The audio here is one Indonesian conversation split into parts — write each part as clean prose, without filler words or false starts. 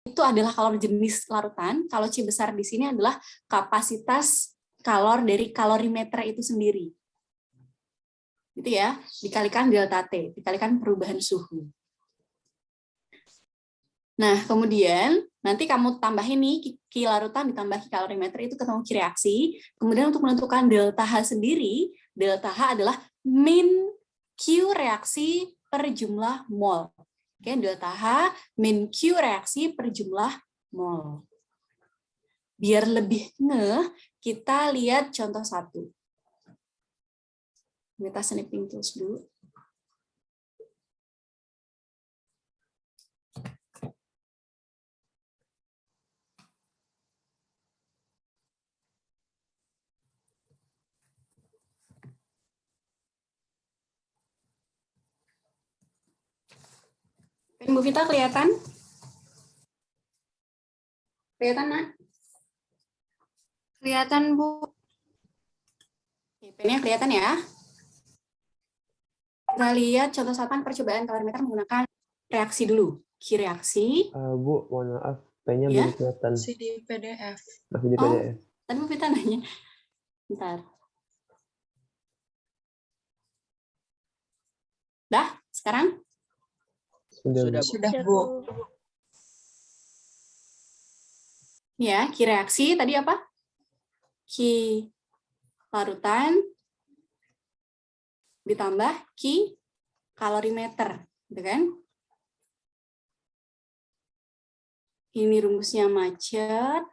itu adalah kalor jenis larutan, kalau C besar di sini adalah kapasitas kalor dari kalorimeter itu sendiri. Gitu ya, dikalikan delta T, dikalikan perubahan suhu. Nah, kemudian nanti kamu tambahin nih Q larutan ditambah Q kalorimeter itu ketemu Q reaksi. Kemudian untuk menentukan delta H sendiri, delta H adalah min Q reaksi per jumlah mol. Oke, delta H min Q reaksi per jumlah mol. Biar lebih ngeh, kita lihat contoh 1. Kita snipping tools dulu. Bu Vita kelihatan? Kelihatan, Nak? Kelihatan, Bu. Pennya kelihatan ya? Kita lihat contoh 1 percobaan kalorimeter menggunakan reaksi dulu. Q reaksi. Bu, mohon maaf. P-nya Ya? belum kelihatan. Masih di PDF. Masih di Oh, PDF. tadi Bu Vita nanya. Bentar. Dah, sekarang? Sudah, Bu. Ya, Q reaksi tadi apa? Q larutan ditambah Q kalorimeter, gitu kan? Ini rumusnya macet.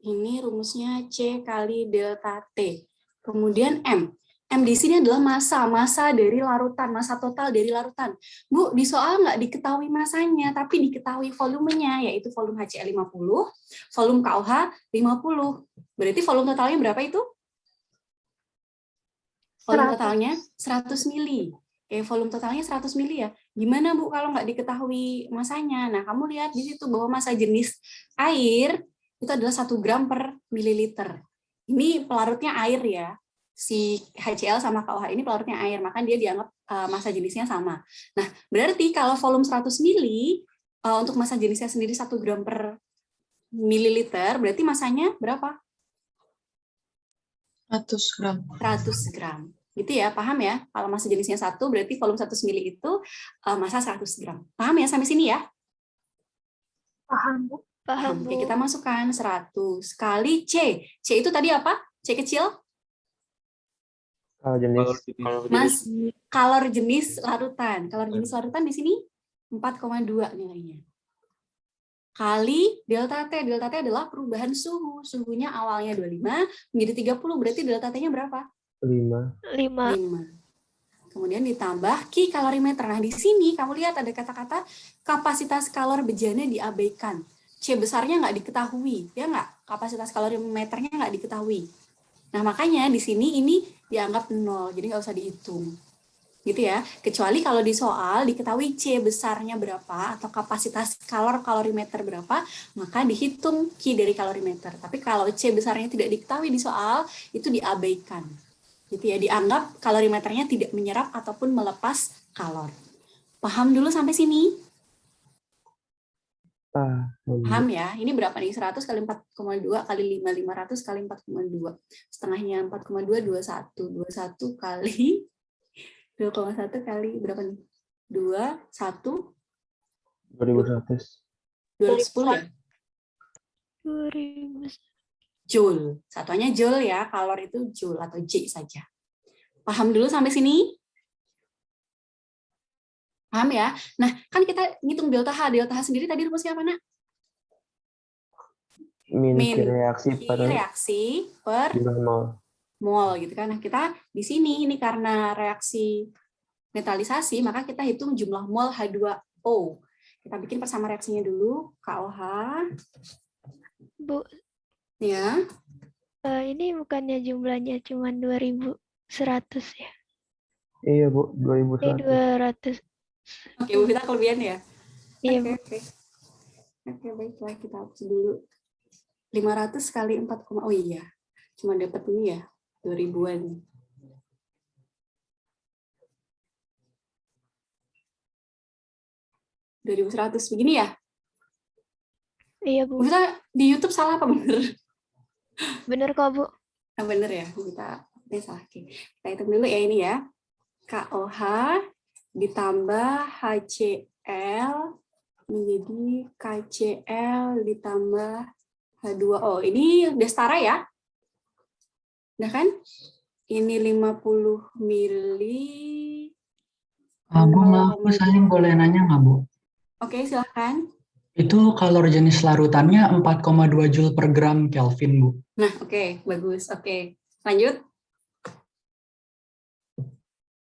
Ini rumusnya C kali delta T. Kemudian M. M di sini adalah massa dari larutan, massa total dari larutan. Bu, di soal nggak diketahui massanya, tapi diketahui volumenya, yaitu volume HCl 50, volume KOH 50. Berarti volume totalnya berapa itu? Volume totalnya 100 mili. Volume totalnya 100 mili ya. Gimana Bu kalau nggak diketahui massanya? Nah, kamu lihat di situ bahwa massa jenis air itu adalah 1 gram per mililiter. Ini pelarutnya air ya. Si HCl sama KOH ini pelarutnya air, maka dia dianggap massa jenisnya sama. Nah, berarti kalau volume 100 mili, untuk massa jenisnya sendiri 1 gram per mililiter, berarti massanya berapa? 100 gram. 100 gram. Gitu ya, paham ya? Kalau massa jenisnya 1, berarti volume 100 mili itu massa 100 gram. Paham ya sampai sini ya? Paham, Bu. Paham. Oke, kita masukkan 100 kali C. C itu tadi apa? C kecil? Kalor jenis larutan. Kalor jenis larutan di sini 4,2 nilainya. Kali delta T. Delta T adalah perubahan suhu. Suhunya awalnya 25 menjadi 30, berarti delta T-nya berapa? 5. Kemudian ditambah Q kalorimeter. Nah, di sini kamu lihat ada kata-kata kapasitas kalor bejana diabaikan. C besarnya nggak diketahui, ya nggak? Kapasitas kalorimeternya nggak diketahui. Nah, makanya di sini ini dianggap 0, jadi nggak usah dihitung. Gitu ya. Kecuali kalau di soal diketahui C besarnya berapa atau kapasitas kalorimeter berapa, maka dihitung Q dari kalorimeter. Tapi kalau C besarnya tidak diketahui di soal, itu diabaikan. Gitu ya, dianggap kalorimeternya tidak menyerap ataupun melepas kalor. Paham dulu sampai sini? Paham ya? Ini berapa nih? 100 kali 4,2 kali 5, 500 kali 4,2. Setengahnya 4,2, 21. 21 kali 2,1 kali berapa nih? 21. 2100. 210 ya? 2000. Joule. Satuannya joule ya, kalor itu joule atau J saja. Paham dulu sampai sini? Paham ya? Nah, kan kita ngitung delta H. Delta H sendiri tadi rumusnya apa, Nak? Min Q reaksi per mol gitu kan. Nah, kita di sini ini karena reaksi netralisasi, maka kita hitung jumlah mol H2O. Kita bikin persama reaksinya dulu, KOH. Bu, Ya. Ini bukannya jumlahnya cuma 2100 ya? Iya, Bu, 2100. 200. Oke, Bu, kita kelebihan ya? Iya, Oke, Bu. oke. Oke, baiklah, kita hapus dulu. 500 kali 4, oh iya. Cuma dapat ini ya, 2000-an. Begini ya? Iya, Bu. Bu Vita di YouTube salah apa bener? Bener kok, Bu. Nah, bener ya, Bu Vita. Ini salah. Oke. Kita hitung dulu ya ini ya. KOH ditambah HCl menjadi KCl ditambah H2O. Ini udah setara ya? Udah kan? Ini 50 mili. Bu, maaf, Bu, saya boleh nanya nggak, Bu? Oke, silakan. Itu kalor jenis larutannya 4,2 Joule per gram Kelvin, Bu. Nah, oke, bagus. Oke, lanjut.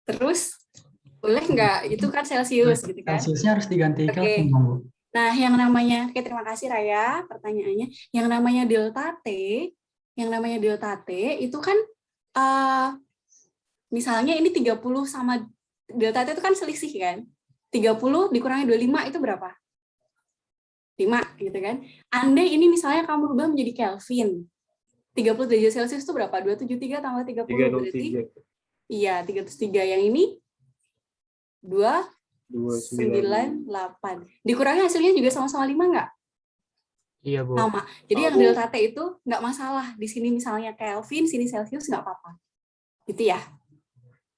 Terus, boleh nggak? Itu kan Celsius, gitu kan? Celsiusnya harus diganti Oke. Kelvin, Bu. Nah, yang namanya, oke, terima kasih Raya pertanyaannya. Yang namanya delta T itu kan misalnya ini 30 sama delta T itu kan selisih kan? 30 dikurangi 25 itu berapa? 5 gitu kan. Andai ini misalnya kamu rubah menjadi Kelvin. 30 derajat Celcius itu berapa? 273 tambah 30 berarti? Iya, 303. Yang ini 298. Dikurangi hasilnya juga sama-sama 5 nggak? Iya, Bu. Sama. Jadi yang delta T itu nggak masalah. Di sini misalnya Kelvin, sini Celsius nggak apa-apa. Gitu ya.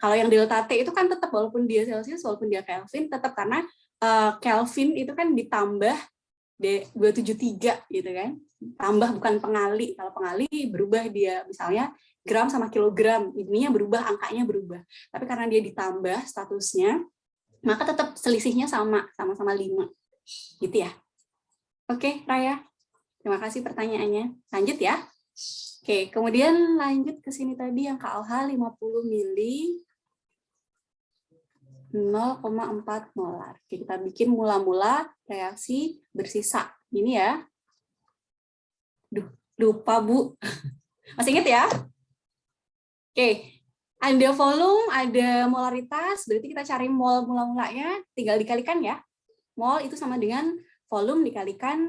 Kalau yang delta T itu kan tetap walaupun dia Celsius, walaupun dia Kelvin, tetap karena Kelvin itu kan ditambah 273 gitu kan. Tambah bukan pengali. Kalau pengali berubah dia misalnya gram sama kilogram. Ininya berubah, angkanya berubah. Tapi karena dia ditambah statusnya, maka tetap selisihnya sama-sama 5. Gitu ya. Oke, Raya. Terima kasih pertanyaannya. Lanjut ya. Oke, kemudian lanjut ke sini tadi yang KOH 50 mili 0,4 molar. Oke, kita bikin mula-mula reaksi bersisa. Ini ya. Lupa, Bu. Masih ingat ya? Oke. Ada volume, ada molaritas, berarti kita cari mol mula-mulanya, tinggal dikalikan ya. Mol itu sama dengan volume dikalikan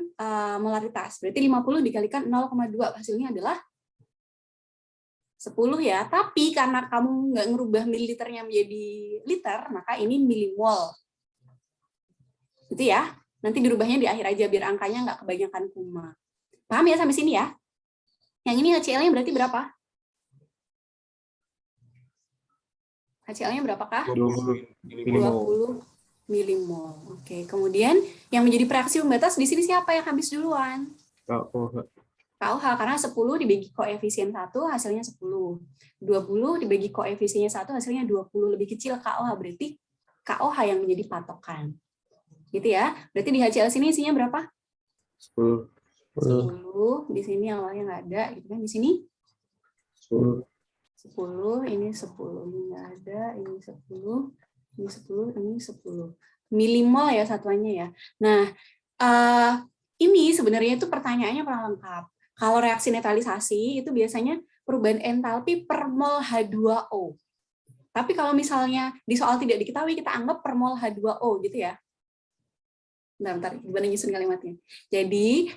molaritas. Berarti 50 dikalikan 0,2, hasilnya adalah 10 ya. Tapi karena kamu nggak ngerubah mililiternya menjadi liter, maka ini milimol. Gitu ya. Nanti dirubahnya di akhir aja, biar angkanya nggak kebanyakan koma. Paham ya sampai sini ya? Yang ini HCl-nya berarti berapa? HCl-nya berapakah? 20 milimol. Oke, kemudian yang menjadi reaksi pembatas di sini siapa yang habis duluan? KOH, karena 10 dibagi koefisien 1 hasilnya 10. 20 dibagi koefisiennya 1 hasilnya 20, lebih kecil KOH, berarti KOH yang menjadi patokan. Gitu ya. Berarti di HCl sini isinya berapa? 10. 10. Di sini awalnya nggak ada, gitu kan. Di sini 10, ini 10, ini nggak ada, ini 10, ini 10, ini 10. Milimol ya satuannya ya. Nah, ini sebenarnya itu pertanyaannya kurang lengkap. Kalau reaksi netralisasi itu biasanya perubahan entalpi per mol H2O. Tapi kalau misalnya di soal tidak diketahui, kita anggap per mol H2O gitu ya. Bentar, gimana nyusun kalimatnya. Jadi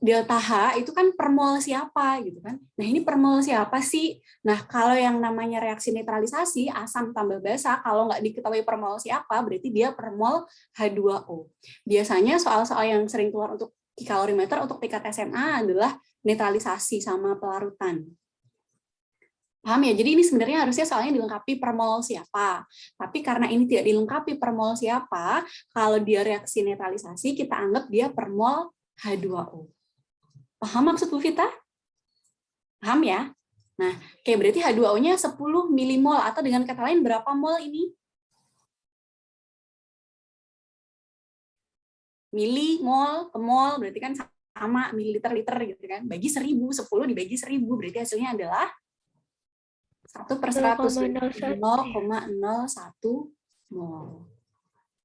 delta H itu kan per mol siapa gitu kan. Nah, ini per mol siapa sih? Nah, kalau yang namanya reaksi netralisasi, asam tambah basa, kalau nggak diketahui per mol siapa, berarti dia per mol H2O. Biasanya soal-soal yang sering keluar untuk kalorimeter untuk tingkat SMA adalah netralisasi sama pelarutan. Paham ya? Jadi ini sebenarnya harusnya soalnya dilengkapi per mol siapa. Tapi karena ini tidak dilengkapi per mol siapa, kalau dia reaksi netralisasi, kita anggap dia per mol H2O. Paham maksud Bu Vita? Paham ya? Nah, oke, berarti H2O-nya 10 milimol, atau dengan kata lain berapa mol ini? Milimol ke mol, berarti kan sama mililiter-liter gitu kan. Bagi 1000, 10 dibagi 1000, berarti hasilnya adalah 1/100, 0,01 mol.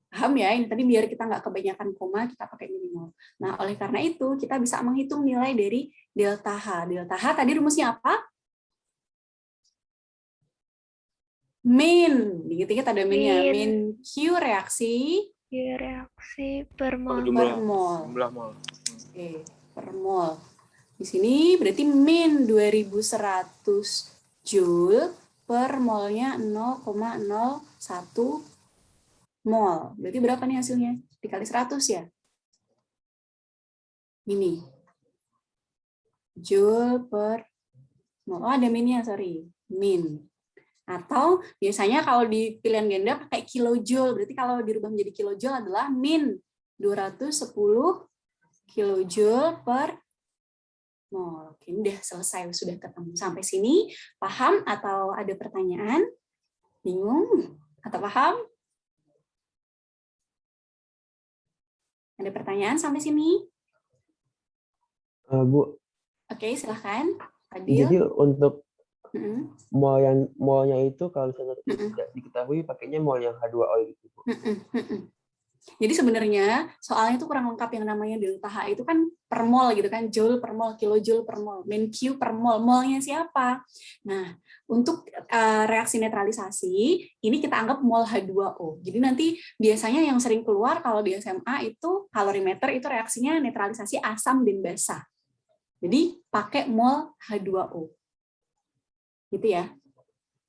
Paham ya? Ini tadi biar kita nggak kebanyakan koma, kita pakai milimol. Nah, oleh karena itu, kita bisa menghitung nilai dari delta H. Delta H tadi rumusnya apa? Min. Dikit-dikit ada minnya. Min Q reaksi. Q reaksi per mol. Jumlah mol. Oke, per mol. Di sini berarti min 2100 Joule per molnya 0,01 mol. Berarti berapa nih hasilnya? Dikali 100 ya? Mini. Joule per mol. Oh, ada minnya, sorry. Min. Atau biasanya kalau di pilihan ganda pakai kilojoule. Berarti kalau dirubah menjadi kilojoule adalah min 210 kilojoule per mol. Oke, udah selesai, sudah ketemu. Sampai sini paham atau ada pertanyaan? Bingung atau paham? Ada pertanyaan sampai sini? Bu, Oke, silahkan. Adil. jadi untuk Mm-mm. molnya itu kalau misalnya Mm-mm. tidak diketahui pakainya mol yang H2O gitu, Bu. Jadi sebenarnya soalnya itu kurang lengkap, yang namanya delta H itu kan per mol gitu kan, joule per mol, kilojoule per mol, min Q per mol, molnya siapa? Nah, untuk reaksi netralisasi ini kita anggap mol H2O. Jadi nanti biasanya yang sering keluar kalau di SMA itu kalorimeter itu reaksinya netralisasi asam dan basa. Jadi pakai mol H2O. Gitu ya.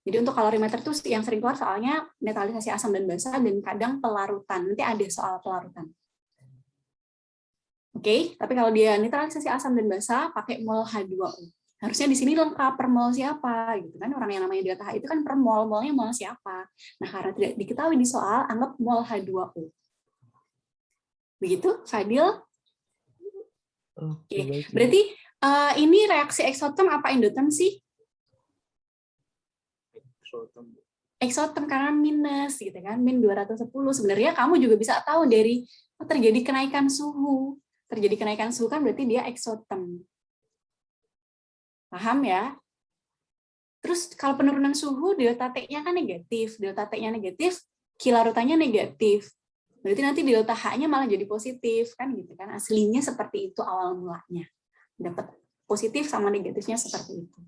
Jadi untuk kalorimeter itu yang sering keluar soalnya netralisasi asam dan basa dan kadang pelarutan. Nanti ada soal pelarutan. Oke, tapi kalau dia netralisasi asam dan basa pakai mol H2O. Harusnya di sini lengkap per mol siapa gitu kan. Orang yang namanya delta H itu kan per mol, molnya mol siapa. Nah, karena tidak diketahui di soal, anggap mol H2O. Begitu, Fadil? Oke, berarti ini reaksi eksoterm apa endoterm sih? Eksoterm karena minus gitu kan, min 210. Sebenarnya kamu juga bisa tahu dari terjadi kenaikan suhu. Terjadi kenaikan suhu kan berarti dia eksoterm. Paham ya? Terus kalau penurunan suhu delta T-nya kan negatif. Delta T-nya negatif, Q larutannya negatif. Berarti nanti delta H-nya malah jadi positif kan gitu kan. Aslinya seperti itu awal mulanya. Dapat positif sama negatifnya seperti itu.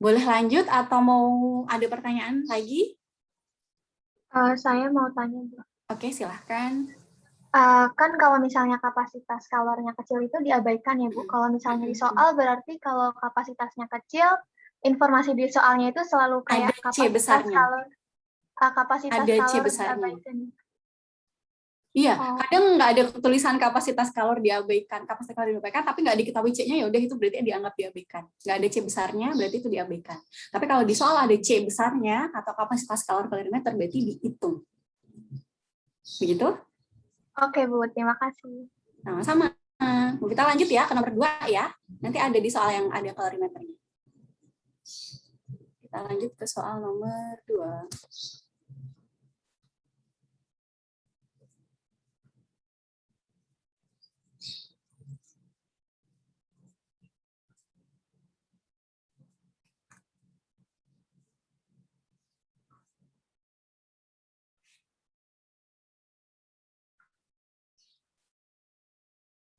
Boleh lanjut atau mau ada pertanyaan lagi? Saya mau tanya, Bu. Oke, silahkan. Kan kalau misalnya kapasitas kalornya kecil itu diabaikan ya, Bu. Kalau misalnya di soal berarti kalau kapasitasnya kecil, informasi di soalnya itu selalu kayak Ada C besarnya. kapasitas Ada C kalor besarnya. diabaikan. Iya, kadang nggak ada tulisan kapasitas kalor diabaikan, kapasitas kalor diabaikan, tapi nggak diketahui C-nya, ya udah itu berarti dianggap diabaikan. Nggak ada C besarnya, berarti itu diabaikan. Tapi kalau di soal ada C besarnya atau kapasitas kalor kalorimeter, berarti dihitung. Begitu? Oke, Bu, terima kasih. Sama-sama. Kita lanjut ya ke nomor 2 ya. Nanti ada di soal yang ada kalorimeternya. Kita lanjut ke soal nomor 2.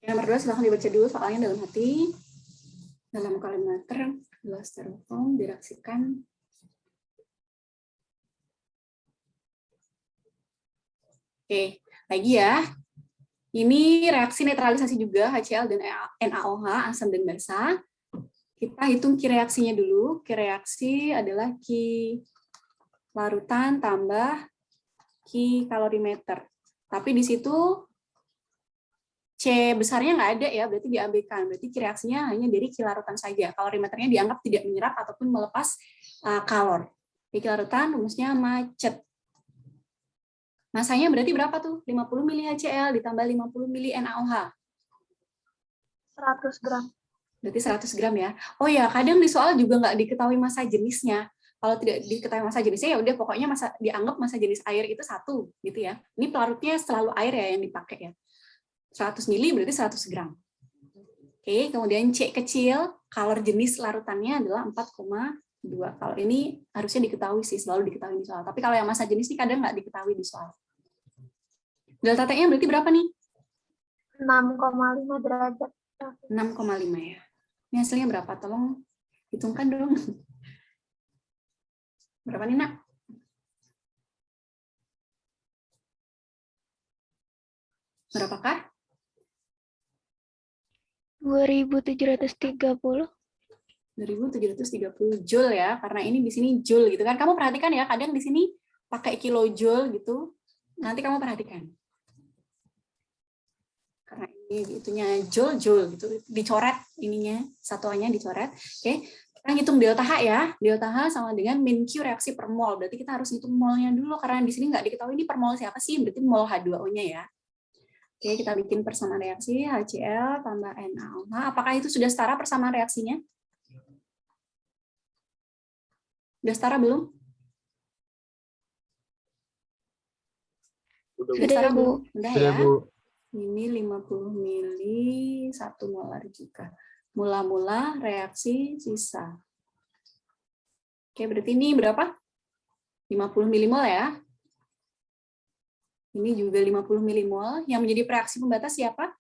Yang nomor 2 silahkan dibaca dulu soalnya dalam hati. Dalam kalorimeter, gelas styrofoam direaksikan. Oke, lagi ya. Ini reaksi netralisasi juga HCl dan NaOH, asam dan basa. Kita hitung Ki reaksinya dulu. Ki reaksi adalah Ki larutan tambah Ki kalorimeter. Tapi di situ C besarnya nggak ada ya, berarti diabaikan. Berarti Ki reaksinya hanya dari Ki larutan saja. Kalorimeternya dianggap tidak menyerap ataupun melepas kalor. Ki larutan rumusnya macet. Masanya berarti berapa tuh? 50 mili HCl ditambah 50 mili NaOH. 100 gram. Berarti 100 gram ya. Oh ya, kadang di soal juga nggak diketahui massa jenisnya. Kalau tidak diketahui massa jenisnya, ya udah pokoknya dianggap massa jenis air itu 1 gitu ya. Ini pelarutnya selalu air ya yang dipakai ya. 100 mili berarti 100 gram. Oke, kemudian C kecil, kalor jenis larutannya adalah 4,2. Kalau ini harusnya diketahui sih, selalu diketahui di soal. Tapi kalau yang massa jenis ini kadang nggak diketahui di soal. Delta T-nya berarti berapa nih? 6,5 derajat. 6,5 ya. Ini hasilnya berapa? Tolong hitungkan dong. Berapa nih, Nak? Berapakah? 2730. 2730 joule ya, karena ini di sini joule gitu kan. Kamu perhatikan ya, kadang di sini pakai kilojoule gitu. Nanti kamu perhatikan. karena ini itunya joule gitu, dicoret ininya, satuannya dicoret. Oke, kita ngitung delta H ya. Delta H sama dengan min Q reaksi per mol. Berarti kita harus ngitung molnya dulu karena di sini nggak diketahui ini per mol siapa sih, berarti mol H2O-nya ya. Oke, kita bikin persamaan reaksi HCl tambah NaOH. Apakah itu sudah setara persamaan reaksinya? Sudah setara belum? Sudah setara belum? Udah ya. Bu. Ini 50 mili 1 molar juga. Mula-mula reaksi sisa. Oke, berarti ini berapa? 50 milimol ya. Ini juga 50 milimol. Yang menjadi reaksi pembatas siapa?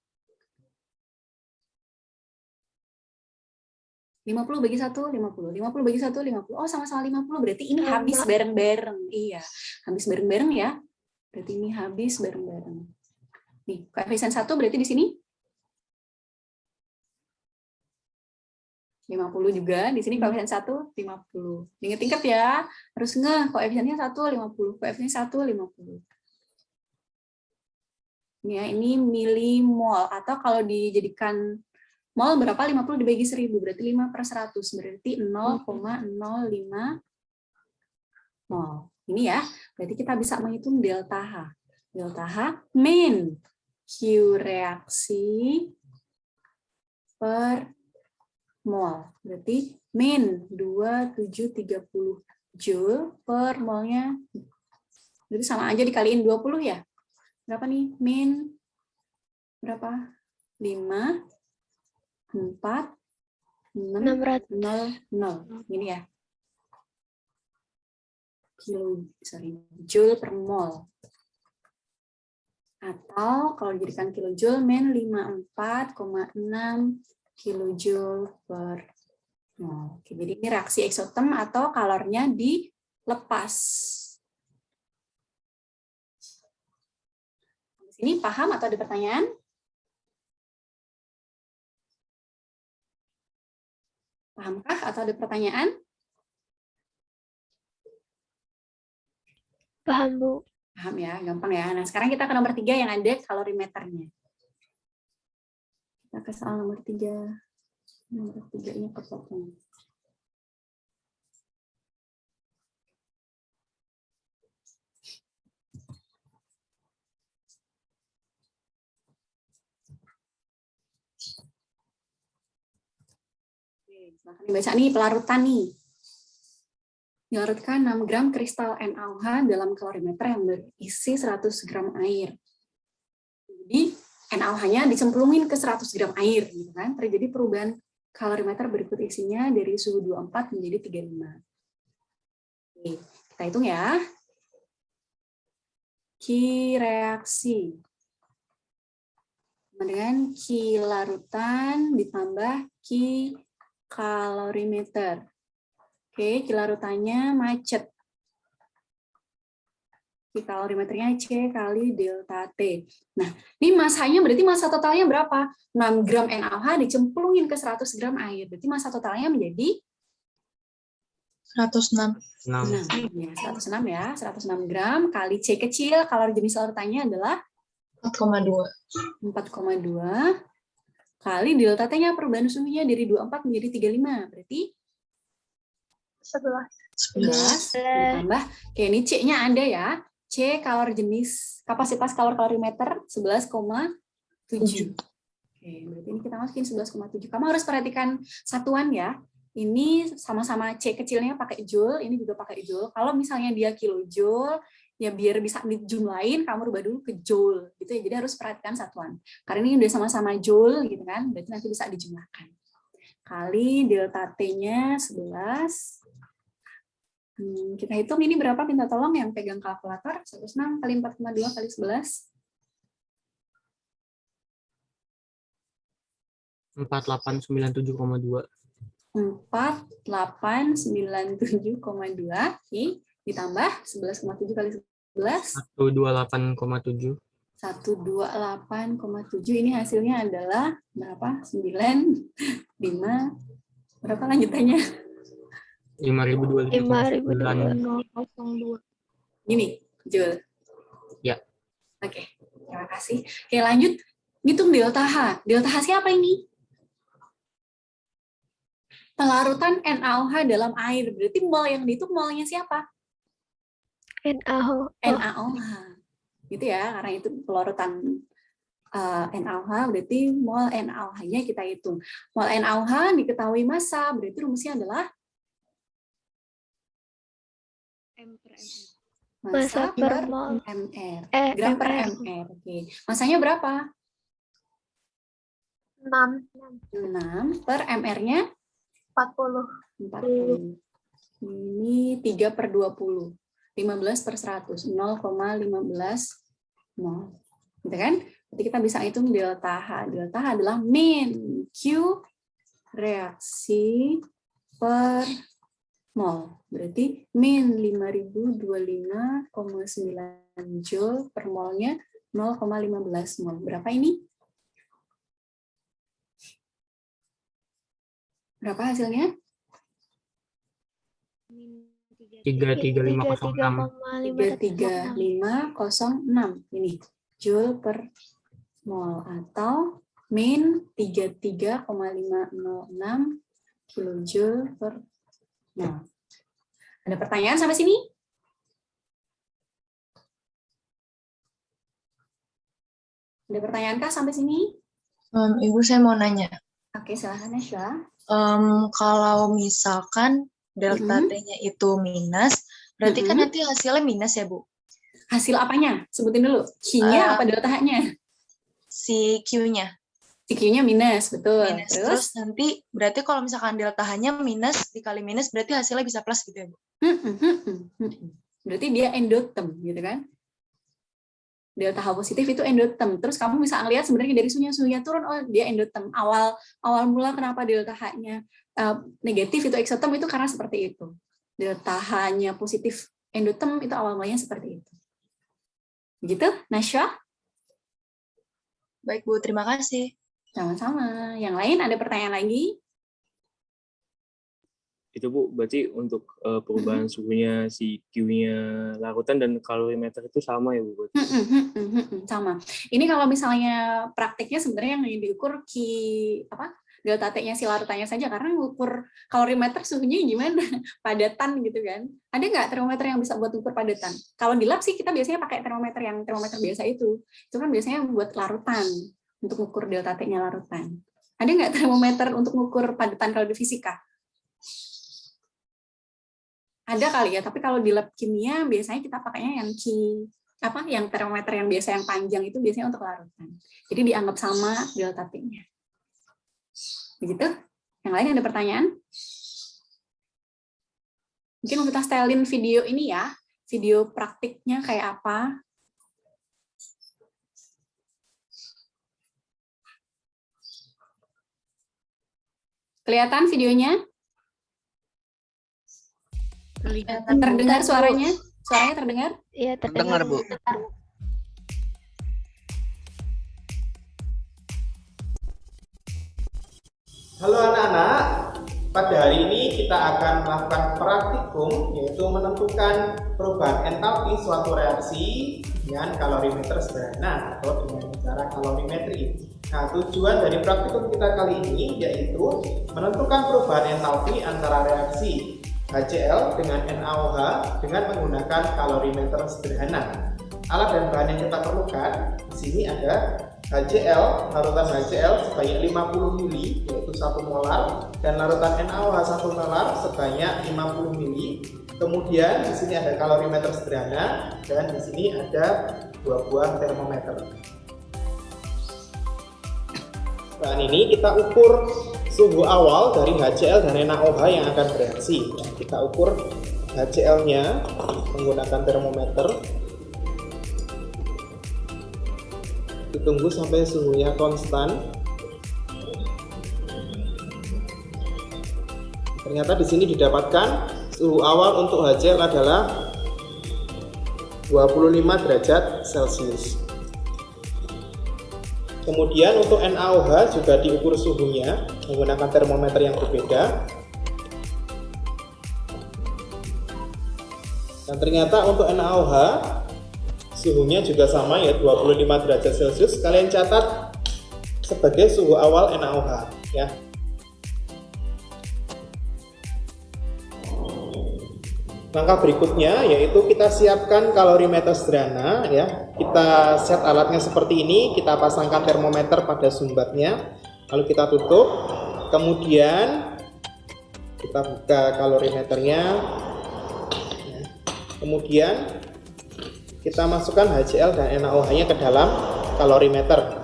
50 bagi 1, 50. 50 bagi 1, 50. Oh, sama-sama 50. Berarti ini habis bareng-bareng. Iya, habis bareng-bareng ya. Berarti ini habis bareng-bareng. Nih, koefisien 1 berarti di sini 50 juga. Di sini koefisien 1, 50. Ingat-ingat ya. Harus koefisiennya 1, 50. Koefisiennya 1, 50. Ya, ini milimol, atau kalau dijadikan mol berapa? 50 dibagi 1000, berarti 5/100, berarti 0,05 mol. Ini ya, berarti kita bisa menghitung delta H. Delta H min Q reaksi per mol. Berarti min 2730 Joule per molnya. Berarti sama aja dikaliin 20 ya. Berapa nih? Min berapa? 5, 4, 6, 0. Ini ya. Joule per mol. Atau kalau dijadikan kilojoule, min 54,6 kilojoule per mol. Oke, jadi ini reaksi eksotem atau kalornya dilepas. Ini paham atau ada pertanyaan? Pahamkah atau ada pertanyaan? Paham, Bu. Paham ya, gampang ya. Nah, sekarang kita ke nomor 3 yang ada kalorimeternya. Kita ke soal nomor 3. Nomor 3 ini kepotong. Silahkan dibaca nih pelarutan nih. Dilarutkan 6 gram kristal NaOH dalam kalorimeter yang berisi 100 gram air. Jadi NaOH-nya dicemplungin ke 100 gram air, gitu kan? Terjadi perubahan kalorimeter berikut isinya dari suhu 24 menjadi 35. Oke, kita hitung ya. Q reaksi dengan Q larutan ditambah Q kalorimeter. Oke, larutannya macet. Kalorimeternya C kali delta T. Nah, ini masanya berarti massa totalnya berapa? 6 gram NaOH dicemplungin ke 100 gram air. Berarti massa totalnya menjadi 106. 6. Ya, 106 ya. 106 gram kali C kecil, kalori jenis larutannya adalah 4,2. 4,2 kali delta T-nya perubahan suhunya dari 24 menjadi 35. Berarti 11 ditambah, oke ini C-nya ada ya. C kalor jenis kapasitas kalorimeter 11,7. Oke, berarti ini kita masukin 11,7. Kamu harus perhatikan satuan ya. Ini sama-sama C kecilnya pakai joule, ini juga pakai joule. Kalau misalnya dia kilojoule, ya biar bisa dijumlahin, kamu rubah dulu ke joule gitu ya. Jadi harus perhatikan satuan. Karena ini udah sama-sama joule gitu kan, berarti nanti bisa dijumlahkan. Kali delta T-nya 11. Kita hitung ini berapa, minta tolong yang pegang kalkulator. 106 kali 4,2 kali 11. 4897,2. 4897,2. Oke, ditambah 11,7 kali 11. 128,7. 128,7. Ini hasilnya adalah berapa? 95. Berapa lanjutannya? 5.002. Ini, Jul. Ya. Oke, terima kasih. Oke, lanjut. Ngitung delta H. Delta H siapa ini? Pelarutan NaOH dalam air. Berarti mol yang dihitung molnya siapa? NaOH. Gitu ya, karena itu pelarutan NaOH, berarti mol NaOH-nya kita hitung. Mol NaOH diketahui massa, berarti rumusnya adalah massa per mr. Gram per mr. Oke. Masanya berapa? 6 per mr-nya 40. Ini 3/20. 15 per 100. 0,15 mol. Gitu kan? Jadi kita bisa hitung delta H. Delta H adalah min Q reaksi per mol. Berarti min 5025,9 joule per molnya 0,15 mol. Berapa ini? Berapa hasilnya? 33506. 33506 ini joule per mol atau min 33,506 kilojoule per mol. Ada pertanyaan sampai sini? Ada pertanyaan kah sampai sini? Ibu, saya mau nanya. Oke, silahkan Nasya. Kalau misalkan delta T-nya itu minus, berarti kan nanti hasilnya minus ya, Bu? Hasil apanya? Sebutin dulu. Q-nya apa delta H-nya? Si Q-nya. Si Q-nya minus, betul. Minus. Terus nanti berarti kalau misalkan delta H-nya minus dikali minus, berarti hasilnya bisa plus gitu ya, Bu? Berarti dia endotem, gitu kan? Delta H positif itu endotem. Terus kamu bisa ngelihat sebenarnya dari suhunya turun, oh dia endotem. Awal mula kenapa delta H-nya negatif itu eksotem itu karena seperti itu. Delta H-nya positif endotem itu awal mulanya seperti itu. Begitu, Nasya? Baik, Bu. Terima kasih. Sama-sama. Yang lain ada pertanyaan lagi? Itu Bu, berarti untuk perubahan suhunya si Q-nya larutan dan kalorimeter itu sama ya Bu? Sama. Ini kalau misalnya praktiknya sebenarnya yang diukur delta T-nya si larutannya saja, karena ngukur kalorimeter suhunya gimana? Padatan gitu kan. Ada nggak termometer yang bisa buat ukur padatan? Kalau di lab sih kita biasanya pakai termometer biasa itu. Itu kan biasanya buat larutan, untuk ukur delta T-nya larutan. Ada nggak termometer untuk ukur padatan kalau di fisika? Ada kali ya, tapi kalau di lab kimia biasanya kita pakainya yang termometer yang biasa yang panjang itu biasanya untuk larutan. Jadi dianggap sama delta T-nya. Begitu? Yang lain ada pertanyaan? Mungkin kita setelin video ini ya, video praktiknya kayak apa. Kelihatan videonya? Terdengar suaranya? Suaranya terdengar? Iya, terdengar, Bu. Halo anak-anak, pada hari ini kita akan melakukan praktikum, yaitu menentukan perubahan entalpi suatu reaksi dengan kalorimeter sederhana atau dengan cara kalorimetri. Nah, tujuan dari praktikum kita kali ini yaitu menentukan perubahan entalpi antara reaksi HCl dengan NaOH dengan menggunakan kalorimeter sederhana. Alat dan bahan yang kita perlukan di sini ada HCl, larutan HCl sebanyak 50 ml yaitu 1 molar, dan larutan NaOH 1 molar sebanyak 50 ml. Kemudian di sini ada kalorimeter sederhana dan di sini ada 2 buah termometer. Bahan ini kita ukur suhu awal dari HCl dan NaOH yang akan bereaksi. Kita ukur HCl-nya menggunakan termometer. Ditunggu sampai suhunya konstan. Ternyata di sini didapatkan suhu awal untuk HCl adalah 25 derajat Celcius. Kemudian untuk NaOH juga diukur suhunya menggunakan termometer yang berbeda. Dan ternyata untuk NaOH suhunya juga sama, ya 25 derajat Celcius. Kalian catat sebagai suhu awal NaOH ya. Langkah berikutnya yaitu kita siapkan kalorimeter sederhana ya. Kita set alatnya seperti ini, kita pasangkan termometer pada sumbatnya, lalu kita tutup. Kemudian kita buka kalorimeternya. Ya. Kemudian kita masukkan HCl dan NaOH-nya ke dalam kalorimeter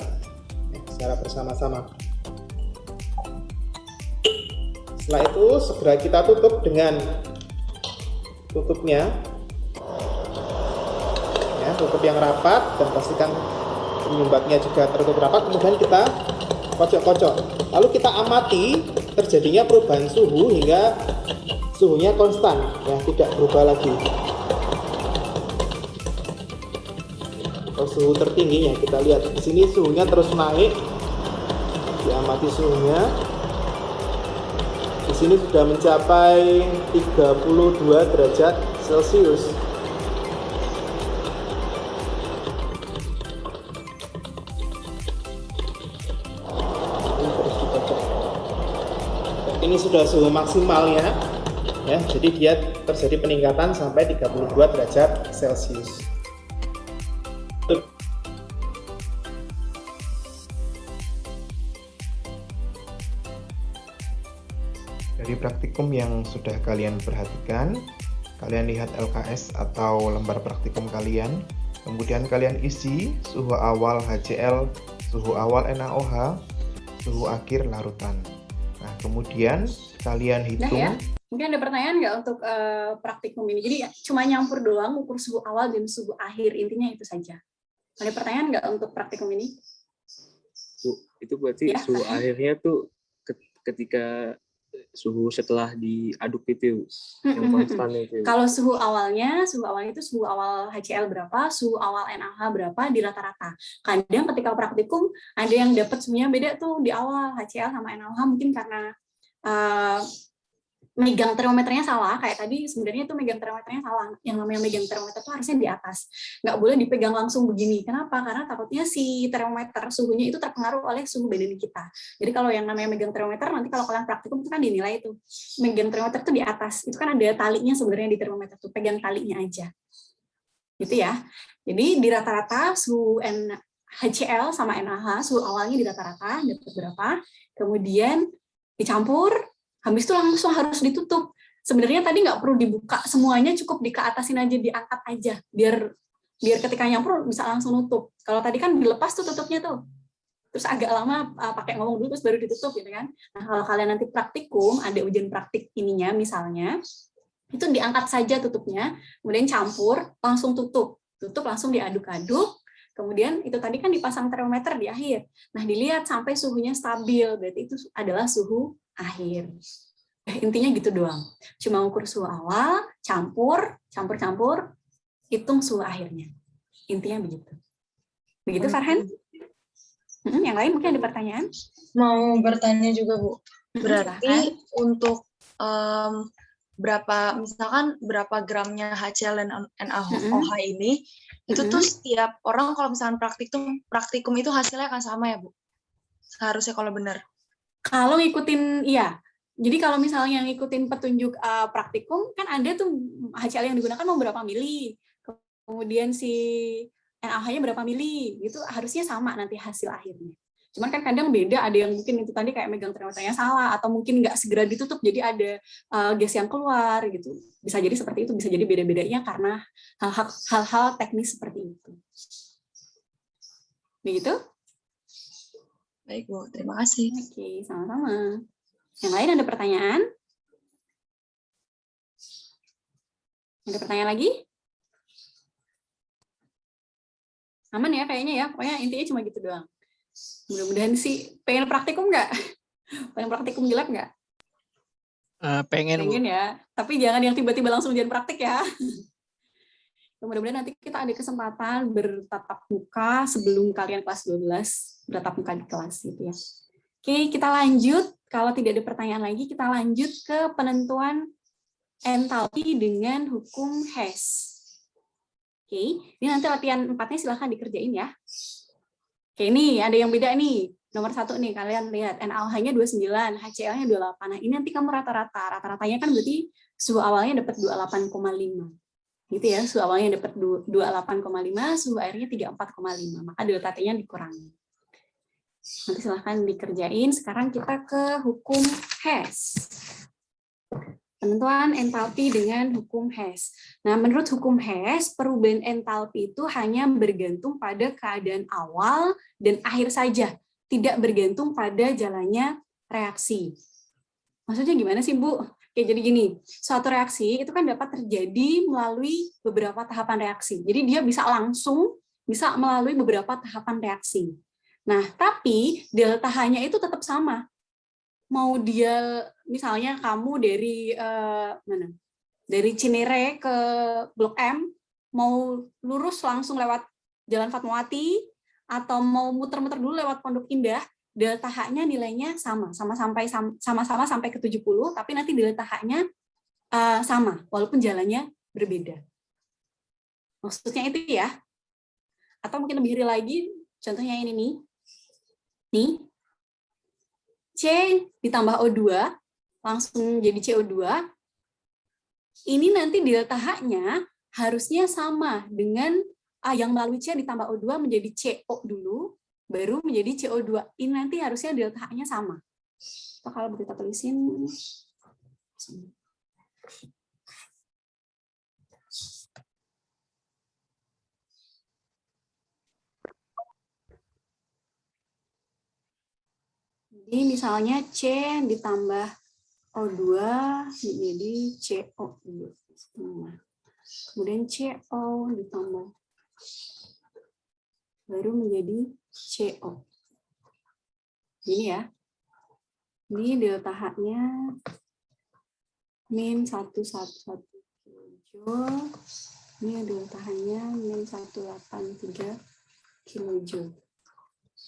ya, secara bersama-sama. Setelah itu segera kita tutup dengan tutupnya ya, tutup yang rapat dan pastikan penyumbatnya juga tertutup rapat. Kemudian kita kocok-kocok, lalu kita amati terjadinya perubahan suhu hingga suhunya konstan ya, tidak berubah lagi. Kalau suhu tertingginya kita lihat di sini suhunya terus naik, diamati suhunya. Di sini sudah mencapai 32 derajat Celcius. Ini sudah suhu maksimalnya, ya. Jadi dia terjadi peningkatan sampai 32 derajat Celcius. Dari praktikum yang sudah kalian perhatikan, kalian lihat LKS atau lembar praktikum kalian, kemudian kalian isi suhu awal HCl, suhu awal NaOH, suhu akhir larutan. Nah, kemudian kalian hitung. Nah, ya. Mungkin ada pertanyaan nggak untuk praktikum ini? Jadi cuma nyampur doang, ukur suhu awal dan suhu akhir, intinya itu saja. Ada pertanyaan nggak untuk praktikum ini? Itu berarti Ya. suhu akhirnya tuh ketika suhu setelah diaduk itu yang konstan itu. Kalau suhu awalnya itu suhu awal HCl berapa, suhu awal NaOH berapa di rata-rata. Kadang ketika praktikum ada yang dapat suhunya beda tuh di awal HCl sama NaOH, mungkin karena megang termometernya salah. Kayak tadi sebenarnya itu megang termometernya salah. Yang namanya megang termometer itu harusnya di atas, nggak boleh dipegang langsung begini. Kenapa? Karena takutnya si termometer suhunya itu terpengaruh oleh suhu badan kita. Jadi kalau yang namanya megang termometer, nanti kalau kalian praktikum itu kan dinilai itu megang termometer itu di atas. Itu kan ada talinya sebenarnya di termometer tuh, pegang talinya aja. Gitu ya. Jadi di rata-rata suhu HCl sama NaOH, suhu awalnya di rata-rata dapat berapa, kemudian dicampur. Habis itu langsung harus ditutup. Sebenarnya tadi nggak perlu dibuka semuanya, cukup dikeatasin aja, diangkat aja, biar ketika nyampur bisa langsung nutup. Kalau tadi kan dilepas tuh tutupnya tuh, terus agak lama pakai ngomong dulu terus baru ditutup gitu kan. Nah kalau kalian nanti praktikum, ada ujian praktik ininya misalnya, itu diangkat saja tutupnya, kemudian campur, langsung tutup langsung diaduk-aduk. Kemudian itu tadi kan dipasang termometer di akhir. Nah dilihat sampai suhunya stabil, berarti itu adalah suhu akhir. Intinya gitu doang. Cuma ukur suhu awal, campur, hitung suhu akhirnya. Intinya begitu. Begitu Farhan? Yang lain mungkin ada pertanyaan? Mau bertanya juga, Bu. Berarti Silahkan. untuk berapa gramnya HCl dan NaOH ini, itu tuh setiap orang kalau misalkan praktikum itu hasilnya akan sama ya, Bu? Seharusnya kalau benar. Kalau ngikutin, iya. Jadi kalau misalnya ngikutin petunjuk praktikum, kan ada tuh HCl yang digunakan mau berapa mili, kemudian si NaOH-nya berapa mili, itu harusnya sama nanti hasil akhirnya. Cuman kan kadang beda, ada yang mungkin itu tadi kayak megang termometernya salah, atau mungkin nggak segera ditutup, jadi ada gas yang keluar gitu. Bisa jadi seperti itu, bisa jadi beda-bedanya karena hal-hal teknis seperti itu. Begitu? Baik, Bu. Terima kasih. Oke, sama-sama. Yang lain ada pertanyaan? Ada pertanyaan lagi? Aman ya kayaknya ya, pokoknya intinya cuma gitu doang. Mudah-mudahan sih, pengen praktikum nggak? Pengen praktikum di lab nggak? Pengen, Bu. Ya, tapi jangan yang tiba-tiba langsung ujian praktik ya. Mudah-mudahan nanti kita ada kesempatan bertatap muka sebelum kalian kelas 12, bertatap muka di kelas gitu ya. Oke, kita lanjut. Kalau tidak ada pertanyaan lagi, kita lanjut ke penentuan entalpi dengan hukum Hess. Oke, ini nanti latihan 4-nya silahkan dikerjain ya. Oke, ini ada yang beda nih. Nomor 1 nih, kalian lihat NaOH-nya 29, HCl-nya 28. Nah, ini nanti kamu rata-rata. Rata-ratanya kan berarti suhu awalnya dapat 28,5. Gitu ya, suhu awalnya dapat 28,5, suhu airnya 34,5. Maka delta T-nya dikurangi. Nanti silahkan dikerjain. Sekarang kita ke hukum Hess. Penentuan entalpi dengan hukum Hess. Nah, menurut hukum Hess, perubahan entalpi itu hanya bergantung pada keadaan awal dan akhir saja, tidak bergantung pada jalannya reaksi. Maksudnya gimana sih, Bu? Oke, jadi gini, suatu reaksi itu kan dapat terjadi melalui beberapa tahapan reaksi. Jadi dia bisa melalui beberapa tahapan reaksi. Nah, tapi delta H-nya itu tetap sama. Mau dia, misalnya kamu dari mana? Dari Cinere ke Blok M, mau lurus langsung lewat Jalan Fatmawati, atau mau muter-muter dulu lewat Pondok Indah, delta H-nya nilainya sama-sama sampai ke 70, tapi nanti delta H-nya sama, walaupun jalannya berbeda. Maksudnya itu ya. Atau mungkin lebih real lagi, contohnya ini nih. Nih, C ditambah O2, langsung jadi CO2. Ini nanti delta H-nya harusnya sama dengan yang melalui C ditambah O2 menjadi CO dulu, baru menjadi CO2. Ini nanti harusnya delta H-nya sama. Atau kalau kita tulisin, jadi misalnya C ditambah O2 menjadi CO2. Kemudian CO ditambah baru menjadi CO. Ini ya. Ini delta H-nya min 111 kilojoule. Ini delta H-nya min 183 kilojoule.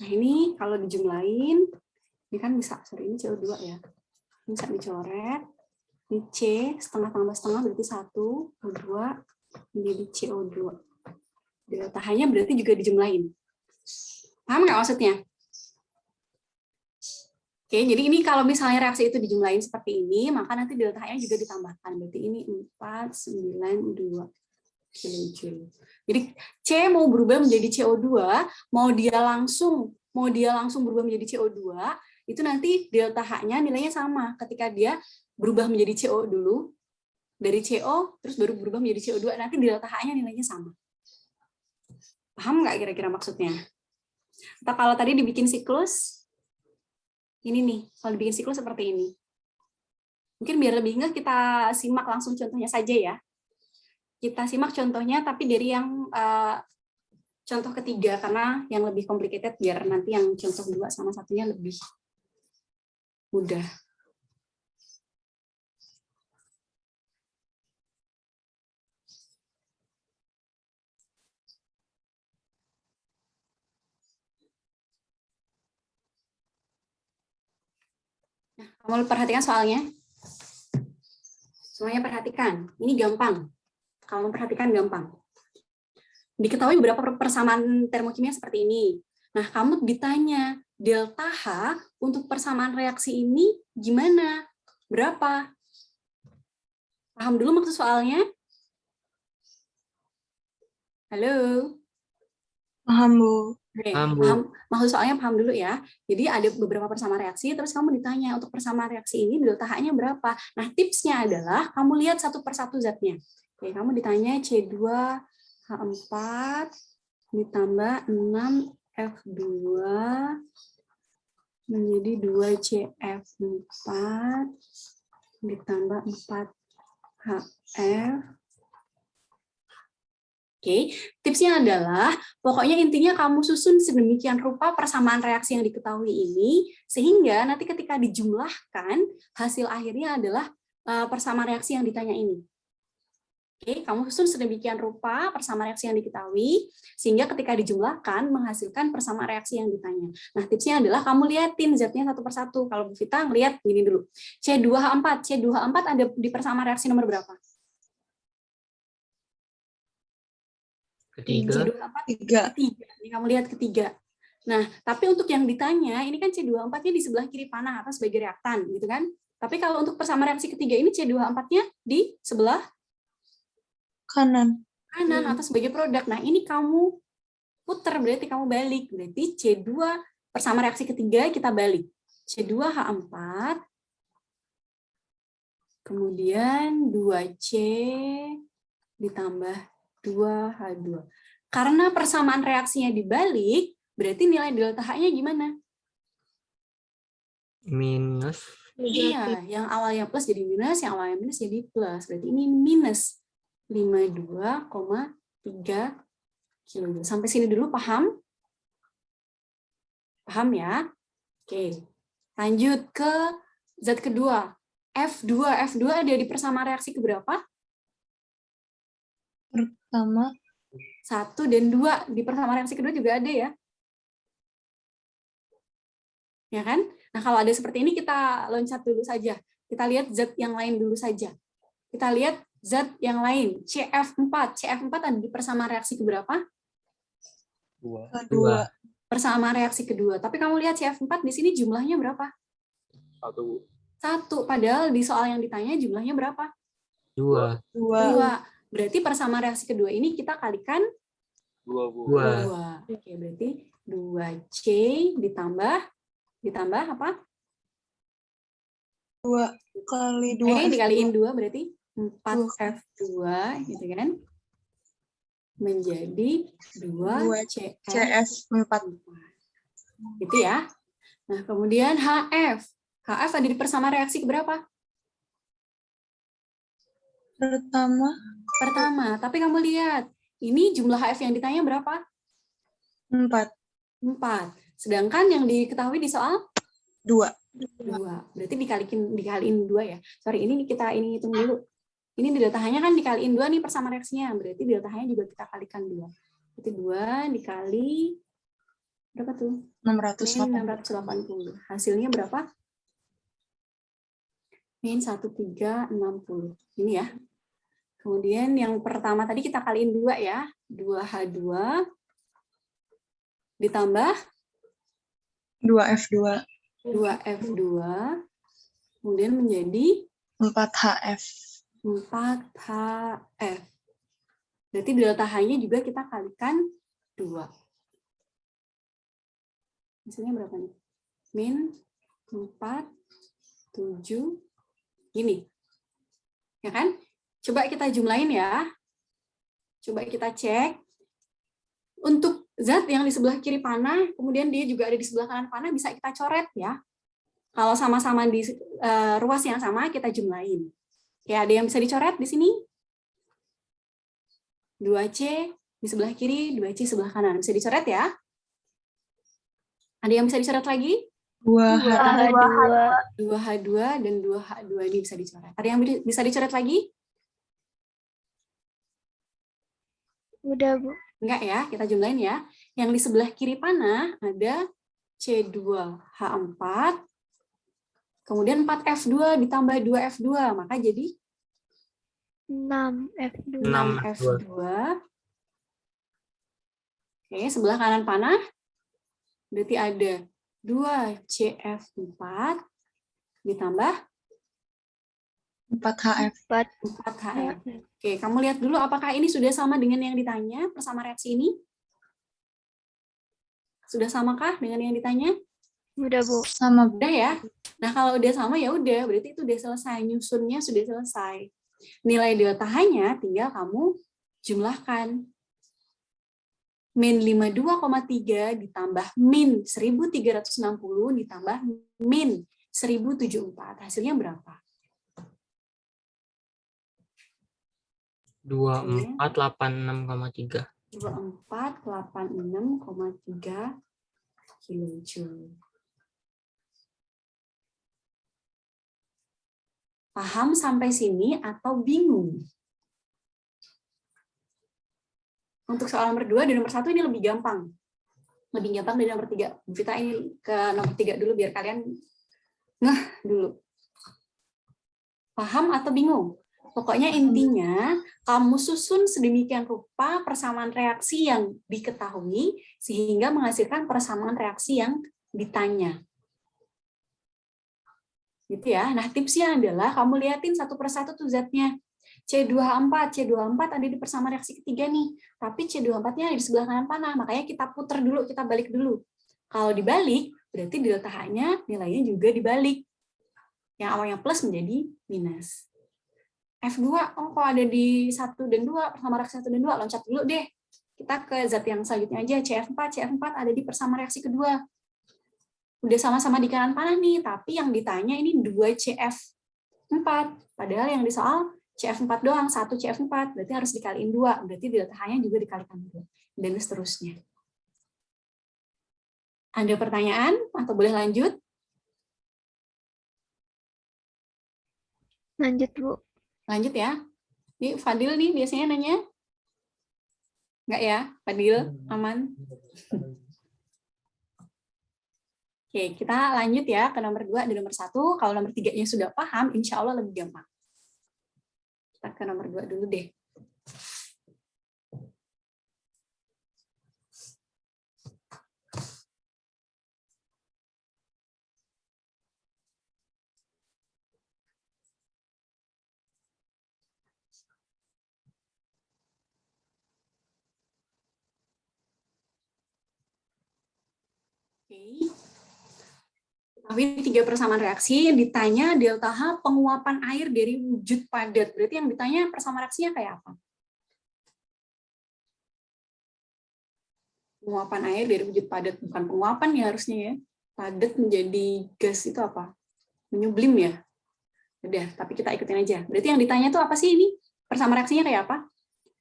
Nah, ini kalau dijumlahin, ini kan bisa, sorry, ini CO2 ya. Bisa dicoret. Ini C, setengah tambah setengah berarti 1, O2 menjadi CO2. Delta H-nya berarti juga dijumlahin. Paham nggak maksudnya? Oke, jadi ini kalau misalnya reaksi itu dijumlahin seperti ini, maka nanti delta H-nya juga ditambahkan. Berarti ini 492 kilojoule. Jadi C mau berubah menjadi CO2, mau dia langsung berubah menjadi CO2, itu nanti delta H-nya nilainya sama ketika dia berubah menjadi CO dulu, dari CO terus baru berubah menjadi CO2, nanti delta H-nya nilainya sama. Paham nggak kira-kira maksudnya? Atau kalau tadi dibikin siklus, ini nih, kalau dibikin siklus seperti ini. Mungkin biar lebih nggak kita simak langsung contohnya saja ya. Kita simak contohnya, tapi dari yang contoh ketiga, karena yang lebih complicated, biar nanti yang contoh 2 sama 1-nya lebih mudah. Nah, kamu perhatikan soalnya. Semuanya perhatikan. Ini gampang. Kalau memperhatikan gampang. Diketahui beberapa persamaan termokimia seperti ini. Nah, kamu ditanya, delta H untuk persamaan reaksi ini gimana? Berapa? Paham dulu maksud soalnya? Halo? Paham, Bu. Oke, Paham, Bu. paham. Maksud soalnya paham dulu ya. Jadi ada beberapa persamaan reaksi, terus kamu ditanya, untuk persamaan reaksi ini delta H-nya berapa? Nah, tipsnya adalah kamu lihat satu persatu zatnya. Oke, kamu ditanya C2H4 ditambah 6F2 menjadi 2CF4 ditambah 4HF. Oke, tipsnya adalah pokoknya intinya kamu susun sedemikian rupa persamaan reaksi yang diketahui ini, sehingga nanti ketika dijumlahkan, hasil akhirnya adalah persamaan reaksi yang ditanya ini. Oke, kamu susun sedemikian rupa persamaan reaksi yang diketahui, sehingga ketika dijumlahkan menghasilkan persamaan reaksi yang ditanya. Nah, tipsnya adalah kamu liatin zatnya satu persatu. Kalau Bu Vita ngeliat gini dulu. C2H4 ada di persamaan reaksi nomor berapa? Ketiga. C2H4 ketiga. Ini kamu lihat ketiga. Nah, tapi untuk yang ditanya, ini kan C24-nya di sebelah kiri panah atau sebagai reaktan, gitu kan? Tapi kalau untuk persama reaksi ketiga ini C24-nya di sebelah Kanan. kanan atau sebagai produk. Nah, ini kamu puter, berarti kamu balik. Berarti C2 persama reaksi ketiga kita balik. C2H4, kemudian 2C ditambah 2H2. Karena persamaan reaksinya dibalik, berarti nilai delta H-nya gimana? Minus. Iya, yang awalnya plus jadi minus, yang awalnya minus jadi plus. Berarti ini minus 52,3 kilojoule. Sampai sini dulu paham? Paham ya? Oke. Lanjut ke zat kedua. F2. F2 ada di persamaan reaksi keberapa? Pertama. 1 dan 2. Di persamaan reaksi kedua juga ada ya. Ya kan? Nah, kalau ada seperti ini kita loncat dulu saja. Kita lihat zat yang lain dulu saja. Kita lihat zat yang lain. CF4. CF4 ada di persamaan reaksi keberapa? 2. Kedua. Persamaan reaksi kedua. Tapi kamu lihat CF4 di sini jumlahnya berapa? 1. 1. Padahal di soal yang ditanya jumlahnya berapa? 2. 2. Berarti persamaan reaksi kedua ini kita kalikan 2. 2. Oke, berarti 2C ditambah apa? 2 kali 2. Oke, dikaliin 2 berarti 4F2 gitu kan? Menjadi 2CS4. Gitu ya. Nah, kemudian HF. HF ada di persamaan reaksi keberapa? Pertama. Tapi kamu lihat, ini jumlah HF yang ditanya berapa? 4. 4. Sedangkan yang diketahui di soal 2. 2. Berarti dikaliin 2 ya. Sorry, ini kita hitung dulu. Ini di delta H-nya kan dikaliin 2 nih persamaan reaksinya. Berarti delta H-nya juga kita kalikan 2. Berarti 2 dikali berapa tuh? 680. Hasilnya berapa? Min 1360. Ini ya. Kemudian yang pertama tadi kita kaliin 2 ya. 2H2 ditambah 2F2. 2F2. Kemudian menjadi 4HF. 4HF. Berarti delta H-nya juga kita kalikan 2. Hasilnya berapa nih? Min 4, 7, ini. Ya kan? Coba kita jumlahin ya. Coba kita cek. Untuk zat yang di sebelah kiri panah, kemudian dia juga ada di sebelah kanan panah, bisa kita coret ya. Kalau sama-sama di ruas yang sama, kita jumlahin. Ya, ada yang bisa dicoret di sini? 2C di sebelah kiri, 2C sebelah kanan. Bisa dicoret ya? Ada yang bisa dicoret lagi? 2H2 dan 2H2 ini bisa dicoret. Ada yang bisa dicoret lagi? Udah, Bu. Enggak ya, kita jumlahin ya. Yang di sebelah kiri panah ada C2H4, kemudian 4F2 ditambah 2F2, maka jadi 6F2. 6F2. Oke, sebelah kanan panah berarti ada 2CF4 ditambah 4HF. 4HF. Oke, kamu lihat dulu apakah ini sudah sama dengan yang ditanya, persama reaksi ini? Sudah samakah dengan yang ditanya? Udah, Bu. Sama, Bu. Udah ya. Nah, kalau udah sama ya udah, berarti itu udah selesai, nyusunnya sudah selesai. Nilai delta H-nya tinggal kamu jumlahkan. Min 52,3 ditambah min 1360 ditambah min 1074. Hasilnya berapa? 2486,3. 2486,3 kilojoule. Paham sampai sini atau bingung? Untuk soal nomor 2 dan nomor 1 ini lebih gampang. Lebih gampang dari nomor 3. Kita ini ke nomor 3 dulu biar kalian ngeh dulu. Paham atau bingung? Pokoknya intinya kamu susun sedemikian rupa persamaan reaksi yang diketahui sehingga menghasilkan persamaan reaksi yang ditanya. Gitu ya. Nah, tipsnya adalah kamu liatin satu persatu tuh zatnya. C24 ada di persamaan reaksi ketiga nih. Tapi C24-nya ada di sebelah kanan panah. Makanya kita putar dulu, kita balik dulu. Kalau dibalik, berarti delta H-nya nilainya juga dibalik. Yang awalnya plus menjadi minus. F2, oh kok ada di 1 dan 2, persamaan reaksi 1 dan 2, loncat dulu deh. Kita ke zat yang selanjutnya aja, CF4 ada di persamaan reaksi kedua. Udah sama-sama di kanan panah nih, tapi yang ditanya ini 2 CF4. Padahal yang di soal CF4 doang, 1 CF4, berarti harus dikaliin 2, berarti delta H-nya juga dikalikan 2, dan seterusnya. Ada pertanyaan atau boleh lanjut? Lanjut, Bu. Lanjut ya. Nih Fadil nih biasanya nanya. Enggak ya, Fadil? Aman? Oke, kita lanjut ya ke nomor 2 dan nomor 1. Kalau nomor 3-nya sudah paham, insya Allah lebih gampang. Kita ke nomor 2 dulu deh. Ketahui 3 persamaan reaksi, ditanya delta H penguapan air dari wujud padat. Berarti yang ditanya persamaan reaksinya kayak apa? Penguapan air dari wujud padat, bukan penguapan ya harusnya ya. Padat menjadi gas itu apa? Menyublim ya? Udah, tapi kita ikutin aja. Berarti yang ditanya tuh apa sih ini? Persamaan reaksinya kayak apa?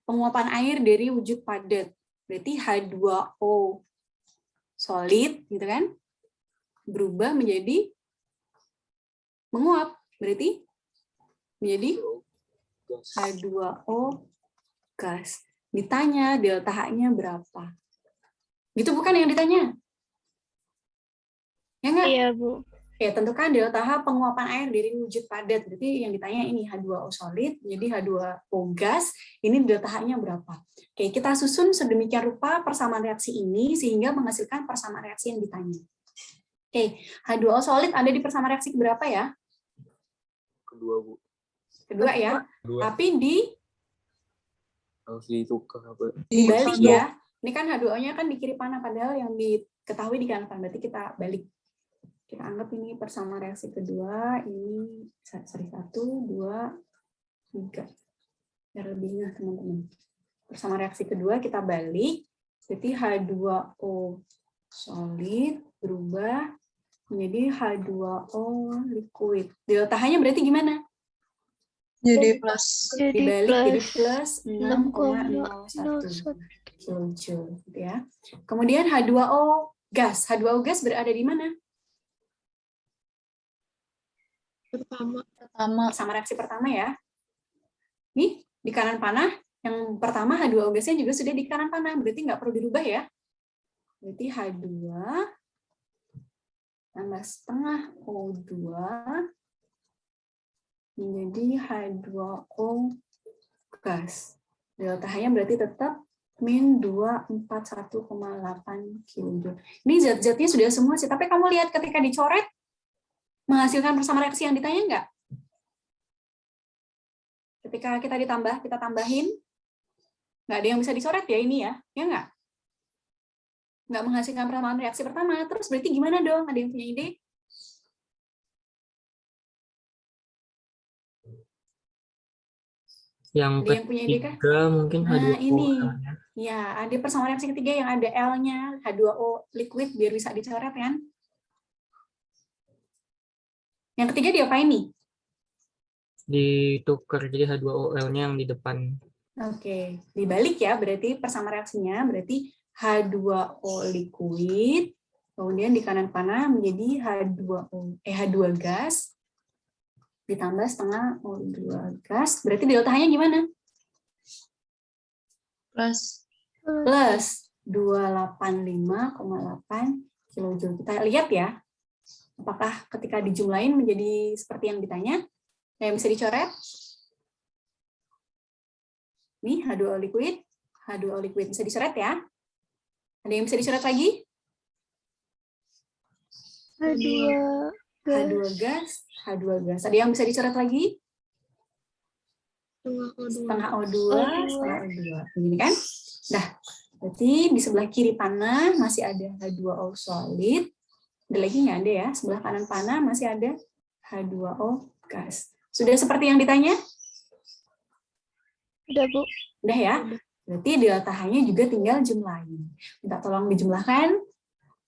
Penguapan air dari wujud padat. Berarti H2O solid, gitu kan? Berubah menjadi menguap. Berarti menjadi H2O gas. Ditanya delta H-nya berapa. Gitu bukan yang ditanya? Ya enggak? Iya, Bu. Ya, tentukan delta H penguapan air dari wujud padat. Berarti yang ditanya ini H2O solid, jadi H2O gas, ini delta H-nya berapa. Oke, kita susun sedemikian rupa persamaan reaksi ini sehingga menghasilkan persamaan reaksi yang ditanya. Oke, H2O solid ada di persamaan reaksi berapa ya? Kedua, Bu. Kedua ya. Kedua. Tapi Harus ditukar apa? dibalik ya. Ini kan H2O-nya kan di kiri panah, padahal yang diketahui di kanan panah. Berarti kita balik. Kita anggap ini persamaan reaksi kedua, ini 1, 2, 3. Biar lebih ingat teman-teman. Persamaan reaksi kedua kita balik, jadi H2O solid berubah menjadi H2O liquid. Delta H-nya berarti gimana? Jadi plus. Dibalik jadi plus 6,01 kilojoule, gitu ya. Kemudian H2O gas. H2O gas berada di mana? Pertama. Sama reaksi pertama ya. Nih, di kanan panah, yang pertama H2O gasnya juga sudah di kanan panah, berarti nggak perlu dirubah ya. Berarti H2 tambah setengah O2 menjadi H2O gas. Delta H-nya berarti tetap min 241,8 kilojoule. Ini zat-zatnya sudah semua sih, tapi kamu lihat ketika dicoret, menghasilkan persamaan reaksi yang ditanya nggak? Ketika kita tambahin, nggak ada yang bisa dicoret ya ini ya nggak? Nggak menghasilkan persamaan reaksi pertama, terus berarti gimana dong? Ada yang punya ide? Yang Ada yang punya ide kah? ketiga mungkin Nah, H2O. ini. Ya, ada persamaan reaksi ketiga yang ada L-nya, H2O liquid, biar bisa dicoret kan? Yang ketiga diapain nih? Ditukar jadi H2OL-nya yang di depan. Oke, dibalik ya, berarti persamaan reaksinya, berarti H2O liquid, kemudian di kanan panah menjadi H2 gas, ditambah setengah O2 gas, berarti delta H-nya gimana? Plus. Plus 285,8 kilojoule. Kita lihat ya, apakah ketika dijumlahin menjadi seperti yang ditanya? Yang bisa dicoret? Nih H2O liquid, H2O liquid. Bisa dicoret ya? Ada yang bisa dicoret lagi? H2 H2 gas, H2 gas. Ada yang bisa dicoret lagi? Setengah O2, setengah O2. Begini kan? Dah. Berarti di sebelah kiri panah masih ada H2O solid. Ada lagi nggak ada ya? Sebelah kanan panah masih ada H2O gas. Sudah seperti yang ditanya? Udah, Bu. Udah ya? Berarti delta H-nya juga tinggal jumlahin. Minta tolong dijumlahkan.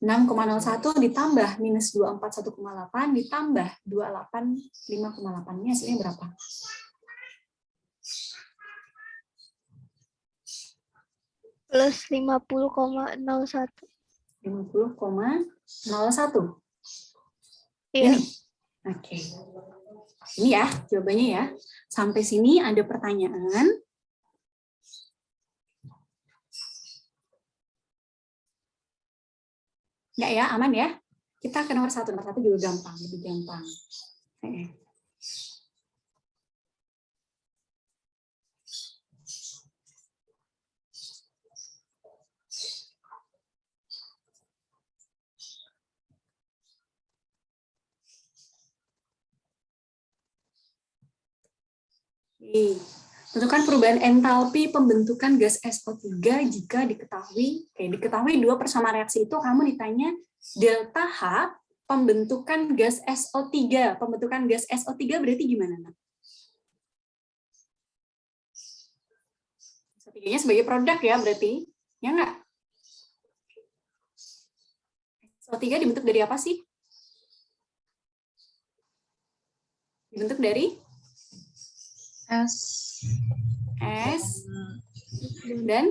6,01 ditambah minus 241,8 ditambah 285,8-nya hasilnya berapa? Plus 50,01. 50,01. Iya. Ini. Oke. Ini ya jawabannya ya. Sampai sini ada pertanyaan? Enggak ya, aman ya? Kita ke nomor 1. Nomor 1 juga gampang, lebih gampang. Oke. Tentukan perubahan entalpi pembentukan gas SO3 jika diketahui dua persamaan reaksi itu. Kamu ditanya delta H pembentukan gas SO3. Pembentukan gas SO3 berarti gimana, Nak? SO3-nya sebagai produk ya berarti. Ya enggak? SO3 dibentuk dari apa sih? Dibentuk dari S dan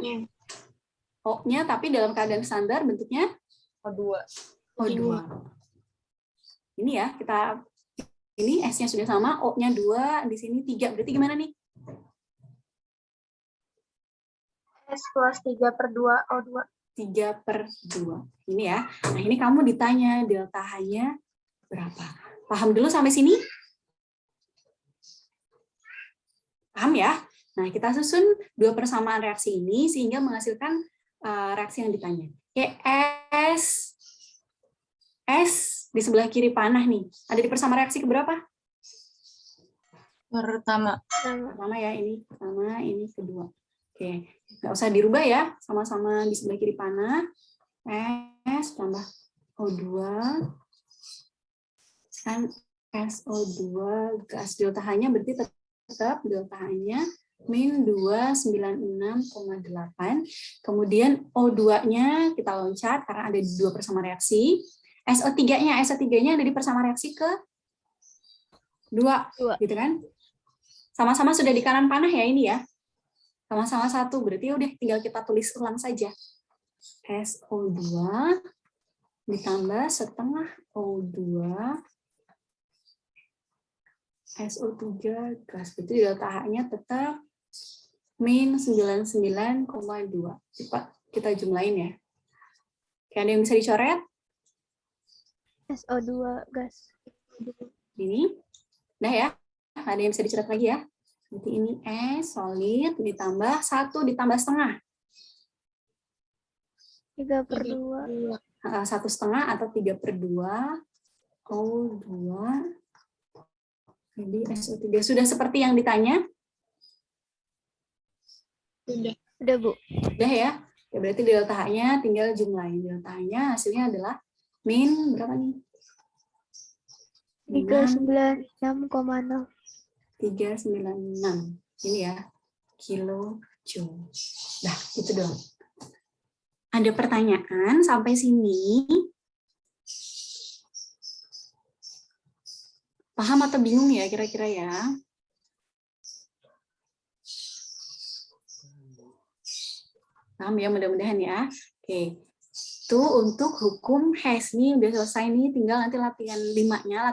O-nya, tapi dalam keadaan standar bentuknya O2. O2. Ini ya, ini S-nya sudah sama, O-nya 2, di sini 3. Berarti gimana nih? S plus 3/2 O2. 3/2. Ini ya. Nah, ini kamu ditanya delta H-nya berapa. Paham dulu sampai sini? Paham ya? Nah, kita susun dua persamaan reaksi ini sehingga menghasilkan reaksi yang ditanya. Oke, S di sebelah kiri panah nih. Ada di persamaan reaksi keberapa? Pertama. Pertama ya, ini pertama, ini kedua. Oke, nggak usah dirubah ya, sama-sama di sebelah kiri panah. S tambah O2 kan SO2 gas, delta H-nya berarti tetap delta H-nya min 296,8. Kemudian O2-nya kita loncat karena ada dua persamaan reaksi. SO3-nya ada di persamaan reaksi ke 2, gitu kan? Sama-sama sudah di kanan panah ya ini ya. Sama-sama 1, berarti udah tinggal kita tulis ulang saja. SO2 ditambah setengah O2 SO3 gas. Berarti delta H-nya tetap min 99,2. Kita jumlahin ya. Oke, ada yang bisa dicoret? SO2 gas. Ini. Udah ya? Ada yang bisa dicoret lagi ya? Berarti ini S solid ditambah 1 ditambah setengah. 3/2. 1,5 atau 3/2 O2. Jadi SO3 sudah seperti yang ditanya? Udah, Bu. Udah ya? Ya berarti delta H-nya tinggal jumlahin. Delta H-nya hasilnya adalah min berapa nih? 396,0. 396. Ini ya, kilojoule. Nah, itu dong. Ada pertanyaan sampai sini? Paham atau bingung ya kira-kira ya? Paham ya, mudah-mudahan ya. Oke. Itu untuk hukum Hess nih udah selesai nih, tinggal nanti latihan 5-nya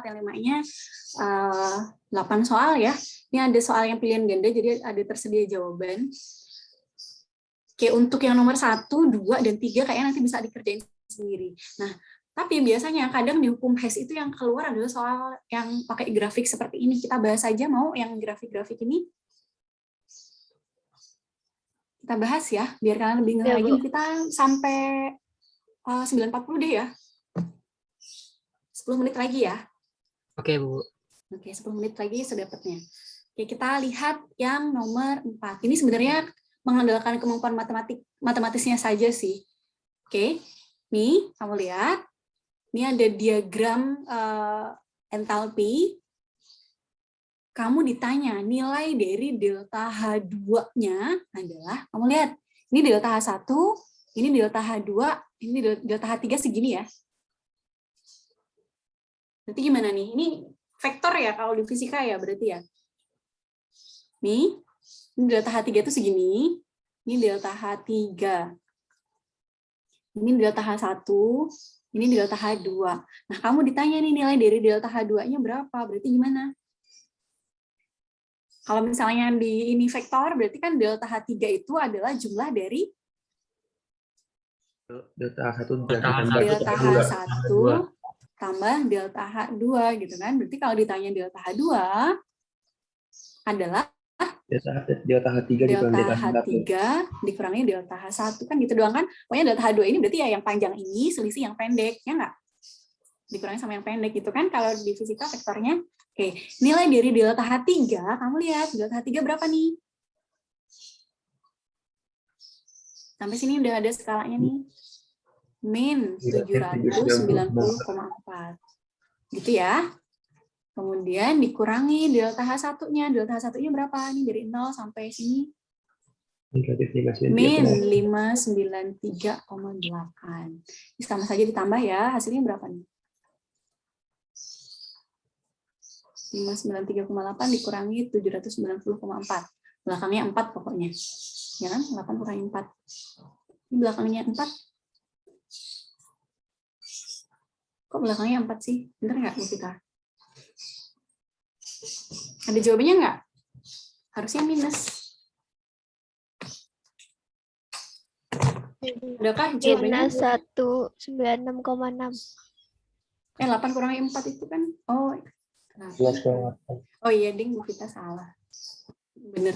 8 soal ya. Ini ada soal yang pilihan ganda, jadi ada tersedia jawaban. Oke, untuk yang nomor 1, 2, dan 3 kayaknya nanti bisa dikerjain sendiri. Nah, tapi biasanya kadang di hukum Hess itu yang keluar adalah soal yang pakai grafik seperti ini. Kita bahas aja mau yang grafik-grafik ini? Kita bahas ya, biar kalian lebih Ya, lagi. Bu. Kita sampai 9.40 deh ya. 10 menit lagi ya. Oke, Bu. Oke, 10 menit lagi sedapatnya. Oke, kita lihat yang nomor 4. Ini sebenarnya mengandalkan kemampuan matematisnya saja sih. Oke, nih kamu lihat. Ini ada diagram entalpi. Kamu ditanya nilai dari delta H2-nya adalah, kamu lihat, ini delta H1, ini delta H2, ini delta H3 segini ya. Berarti gimana nih? Ini vektor ya kalau di fisika ya berarti ya. Nih, ini delta H3 itu segini, ini delta H3. Ini delta H1, ini delta H2. Nah, kamu ditanya nih nilai dari delta H2-nya berapa? Berarti gimana? Kalau misalnya di ini vektor, berarti kan delta H3 itu adalah jumlah dari delta H1 Delta delta H1 H1 tambah delta H2 gitu kan. Berarti kalau ditanya delta H2 adalah delta H3 dikurangi delta delta H3 dikurangi delta H1 kan gitu doang kan. Pokoknya delta H2 ini berarti ya yang panjang ini selisih yang pendek, ya enggak? Dikurangi sama yang pendek gitu kan kalau di fisika vektornya. Oke, nilai dari delta H3, kamu lihat delta H3 berapa nih? Sampai sini udah ada skalanya nih. Min 790,4. Gitu ya. Kemudian dikurangi delta H1-nya. Delta H1-nya berapa? Ini dari 0 sampai sini. Min 593,8. Ini sama saja ditambah ya. Hasilnya berapa nih? 593,8 dikurangi 790,4. Belakangnya 4 pokoknya. Ya kan? 8 kurangi 4. Ini belakangnya 4. Kok belakangnya 4 sih? Bener nggak, Bu Vita? Ada jawabannya nggak? Harusnya minus. Adakah jawabannya? Minus 196,6. 8 kurangi 4 itu kan? Oh iya, ding, Bu Vita salah. Bener.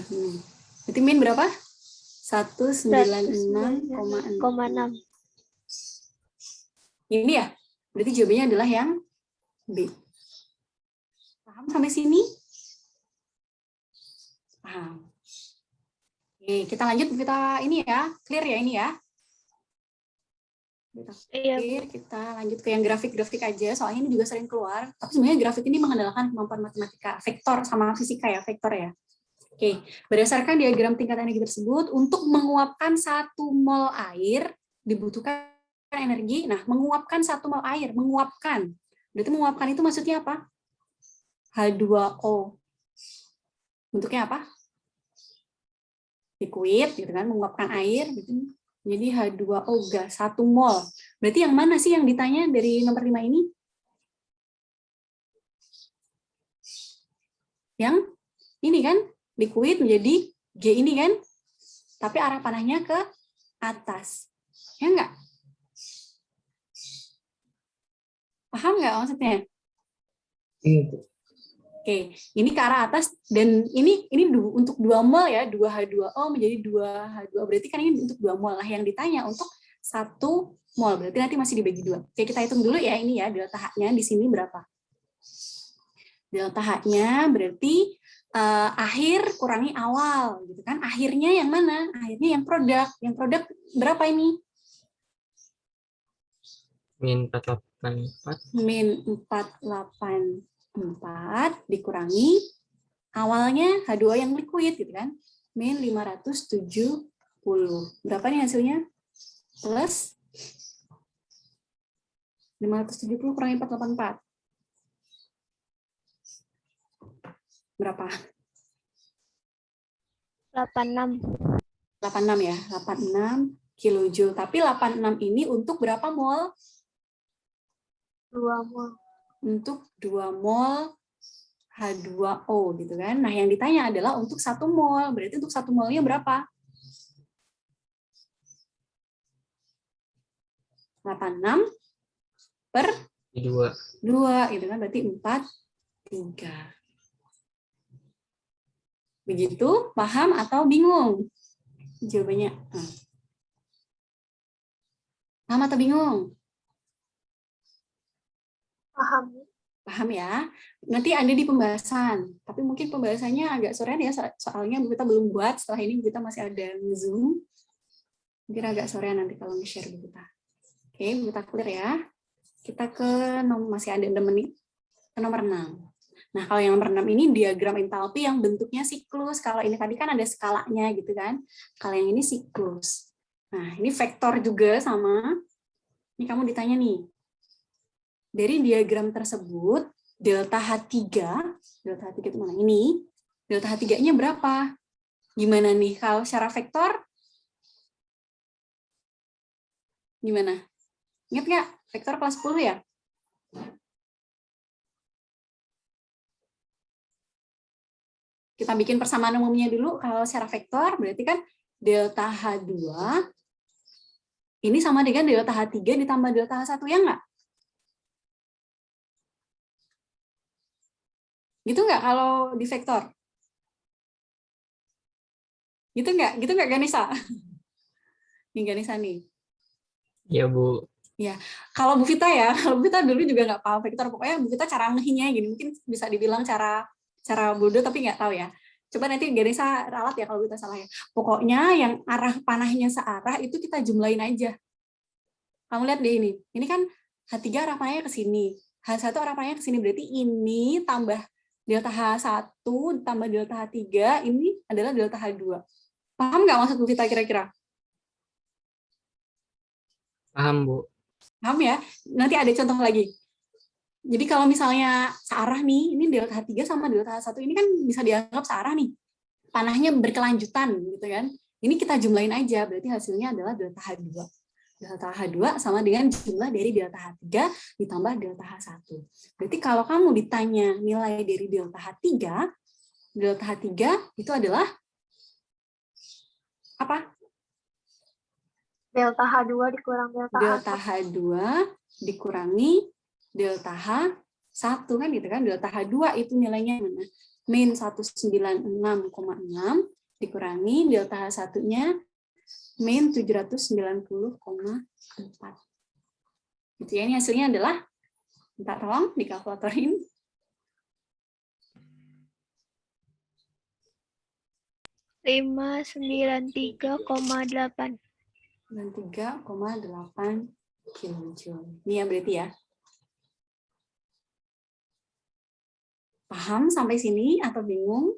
Berarti min berapa? 196,6. Ini ya? Berarti jawabannya adalah yang B. Paham sampai sini? Paham. Oke, kita lanjut. Kita ini ya, clear ya ini ya. Kita lanjut ke yang grafik-grafik aja, soalnya ini juga sering keluar. Tapi sebenarnya grafik ini mengandalkan kemampuan matematika, vektor sama fisika ya, vektor ya. Oke, berdasarkan diagram tingkat energi tersebut, untuk menguapkan 1 mol air dibutuhkan energi. Nah, menguapkan 1 mol air, menguapkan. Berarti menguapkan itu maksudnya apa? H2O. Bentuknya apa? Liquid, gitu kan, menguapkan air, gitu. Jadi H2O gas 1 mol. Berarti yang mana sih yang ditanya dari nomor 5 ini? Yang ini kan, liquid menjadi G ini kan, tapi arah panahnya ke atas. Ya enggak? Paham nggak maksudnya? Iya, Bu. Oke, ini ke arah atas dan ini untuk 2 mol ya, 2H2O menjadi 2H2O. Berarti kan ini untuk 2 mol. Nah, yang ditanya untuk 1 mol. Berarti nanti masih dibagi 2. Oke, kita hitung dulu ya ini ya, delta H-nya di sini berapa? Delta H-nya berarti akhir kurangi awal gitu kan. Akhirnya yang mana? Akhirnya yang produk. Yang produk berapa ini? Min 484. Min 484 dikurangi awalnya H2O yang liquid gitu kan. Min 570. Berapa nih hasilnya? Plus 570 kurangi 484. Berapa? 86. 86 ya, 86 kilojoule. Tapi 86 ini untuk berapa mol? 2 mol. Untuk 2 mol H2O gitu kan. Nah, yang ditanya adalah untuk 1 mol. Berarti untuk 1 molnya berapa? 86 per 2 gitu kan. Berarti 43. Begitu? Paham atau bingung? jawabannya. Paham atau bingung? Paham. Paham ya? Nanti ada di pembahasan, tapi mungkin pembahasannya agak sorean ya, soalnya kita belum buat, setelah ini kita masih ada Zoom. Mungkin agak sorean nanti kalau nge-share kita. Oke, kita clear ya. Kita ke masih ada 6 menit, ke nomor 6. Nah, kalau yang nomor 6 ini diagram entalpi yang bentuknya siklus. Kalau ini tadi kan ada skalanya gitu kan. Kalau yang ini siklus. Nah, ini vektor juga sama. Ini kamu ditanya nih. Dari diagram tersebut, delta H3 itu mana? Ini. Delta H3-nya berapa? Gimana nih? Kalau secara vektor, gimana? Ingat nggak? Vektor kelas 10 ya? Kita bikin persamaan umumnya dulu. Kalau secara vektor, berarti kan delta H2 ini sama dengan delta H3 ditambah delta H1, ya nggak? Gitu nggak kalau di vektor? Gitu nggak? Gitu nggak, Ganesa? Nih, Ganesa nih. Iya, Bu. Ya, kalau Bu Vita ya, kalau Bu Vita dulu juga nggak paham vektor. Pokoknya Bu Vita cara ngehinya gini, mungkin bisa dibilang cara bodoh tapi nggak tahu ya. Coba nanti Ganesa ralat ya kalau Bu Vita salah ya. Pokoknya yang arah panahnya searah itu kita jumlahin aja. Kamu lihat deh ini. Ini kan H3 arah panahnya ke sini. H1 arah panahnya ke sini. Berarti ini tambah delta H1 tambah delta H3, ini adalah delta H2. Paham nggak maksud Bu Vita kira-kira? Paham, Bu. Paham ya? Nanti ada contoh lagi. Jadi kalau misalnya searah nih, ini delta H3 sama delta H1 ini kan bisa dianggap searah nih. Panahnya berkelanjutan gitu kan. Ini kita jumlahin aja, berarti hasilnya adalah delta H2. Delta H2 sama dengan jumlah dari delta H3 ditambah delta H1. Berarti kalau kamu ditanya nilai dari delta H3 itu adalah apa? Delta H2 dikurang delta H2 dikurangi delta H1 kan gitu kan. Delta H2 itu nilainya mana? Min 196,6 dikurangi delta H1-nya min 790,4. Gitu ya, ini hasilnya adalah, minta tolong dikalkulatorin. 593,8. 93,8 kilojoule. Ini ya berarti ya. Paham sampai sini atau bingung?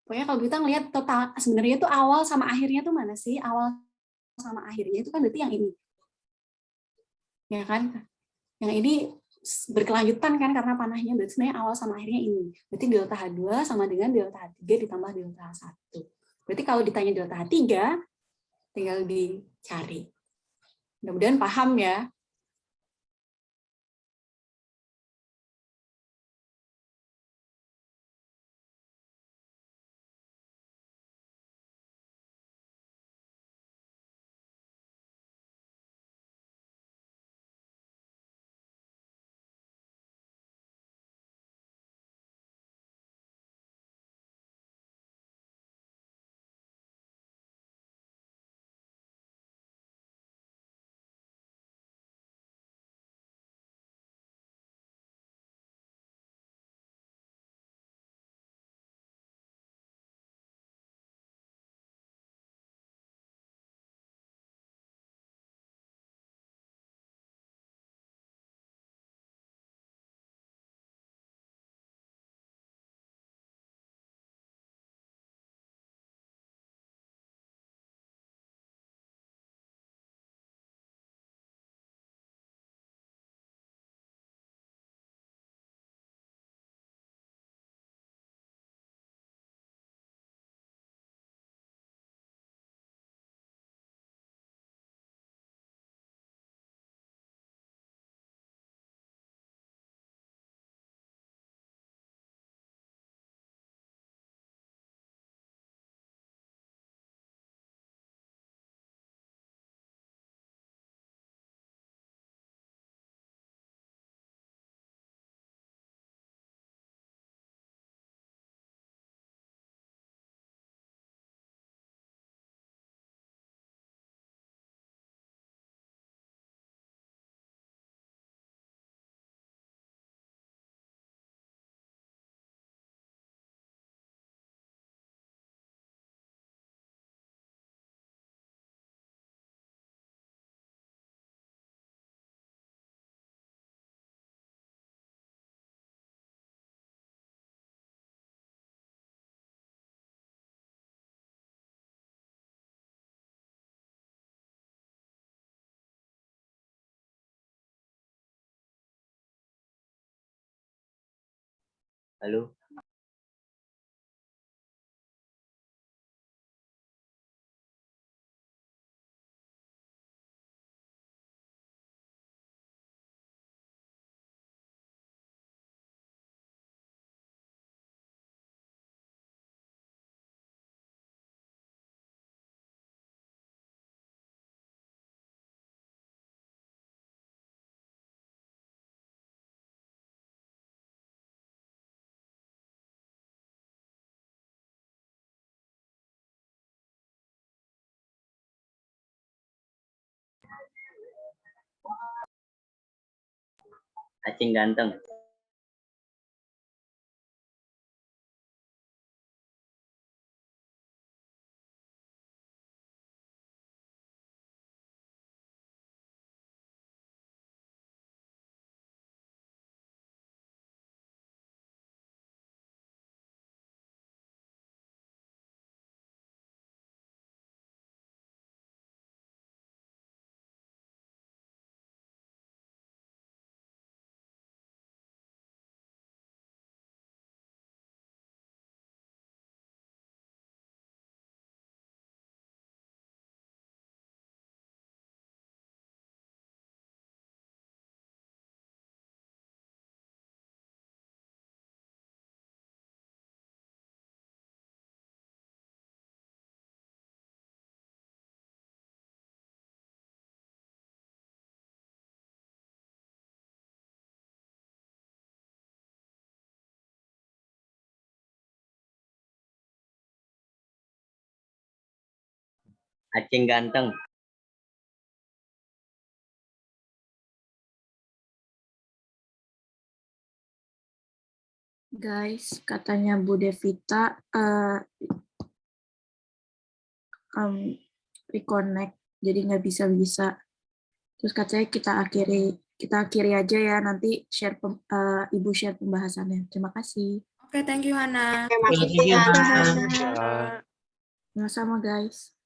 Pokoknya kalau kita ngelihat total, sebenarnya itu awal sama akhirnya tuh mana sih? Awal sama akhirnya itu kan berarti yang ini. Ya kan? Yang ini berkelanjutan kan karena panahnya, berarti sebenarnya awal sama akhirnya ini. Berarti delta H2 sama dengan delta H3 ditambah delta H1. Berarti kalau ditanya delta H3, tinggal dicari. Mudah-mudahan paham ya. Halo. Acing ganteng. Acing ganteng. Guys, katanya Bu Devita reconnect, jadi nggak bisa. Terus katanya kita akhiri aja ya, nanti Ibu share pembahasannya. Terima kasih. Oke, thank you Hana. Terima kasih, Hana. Sama-sama guys.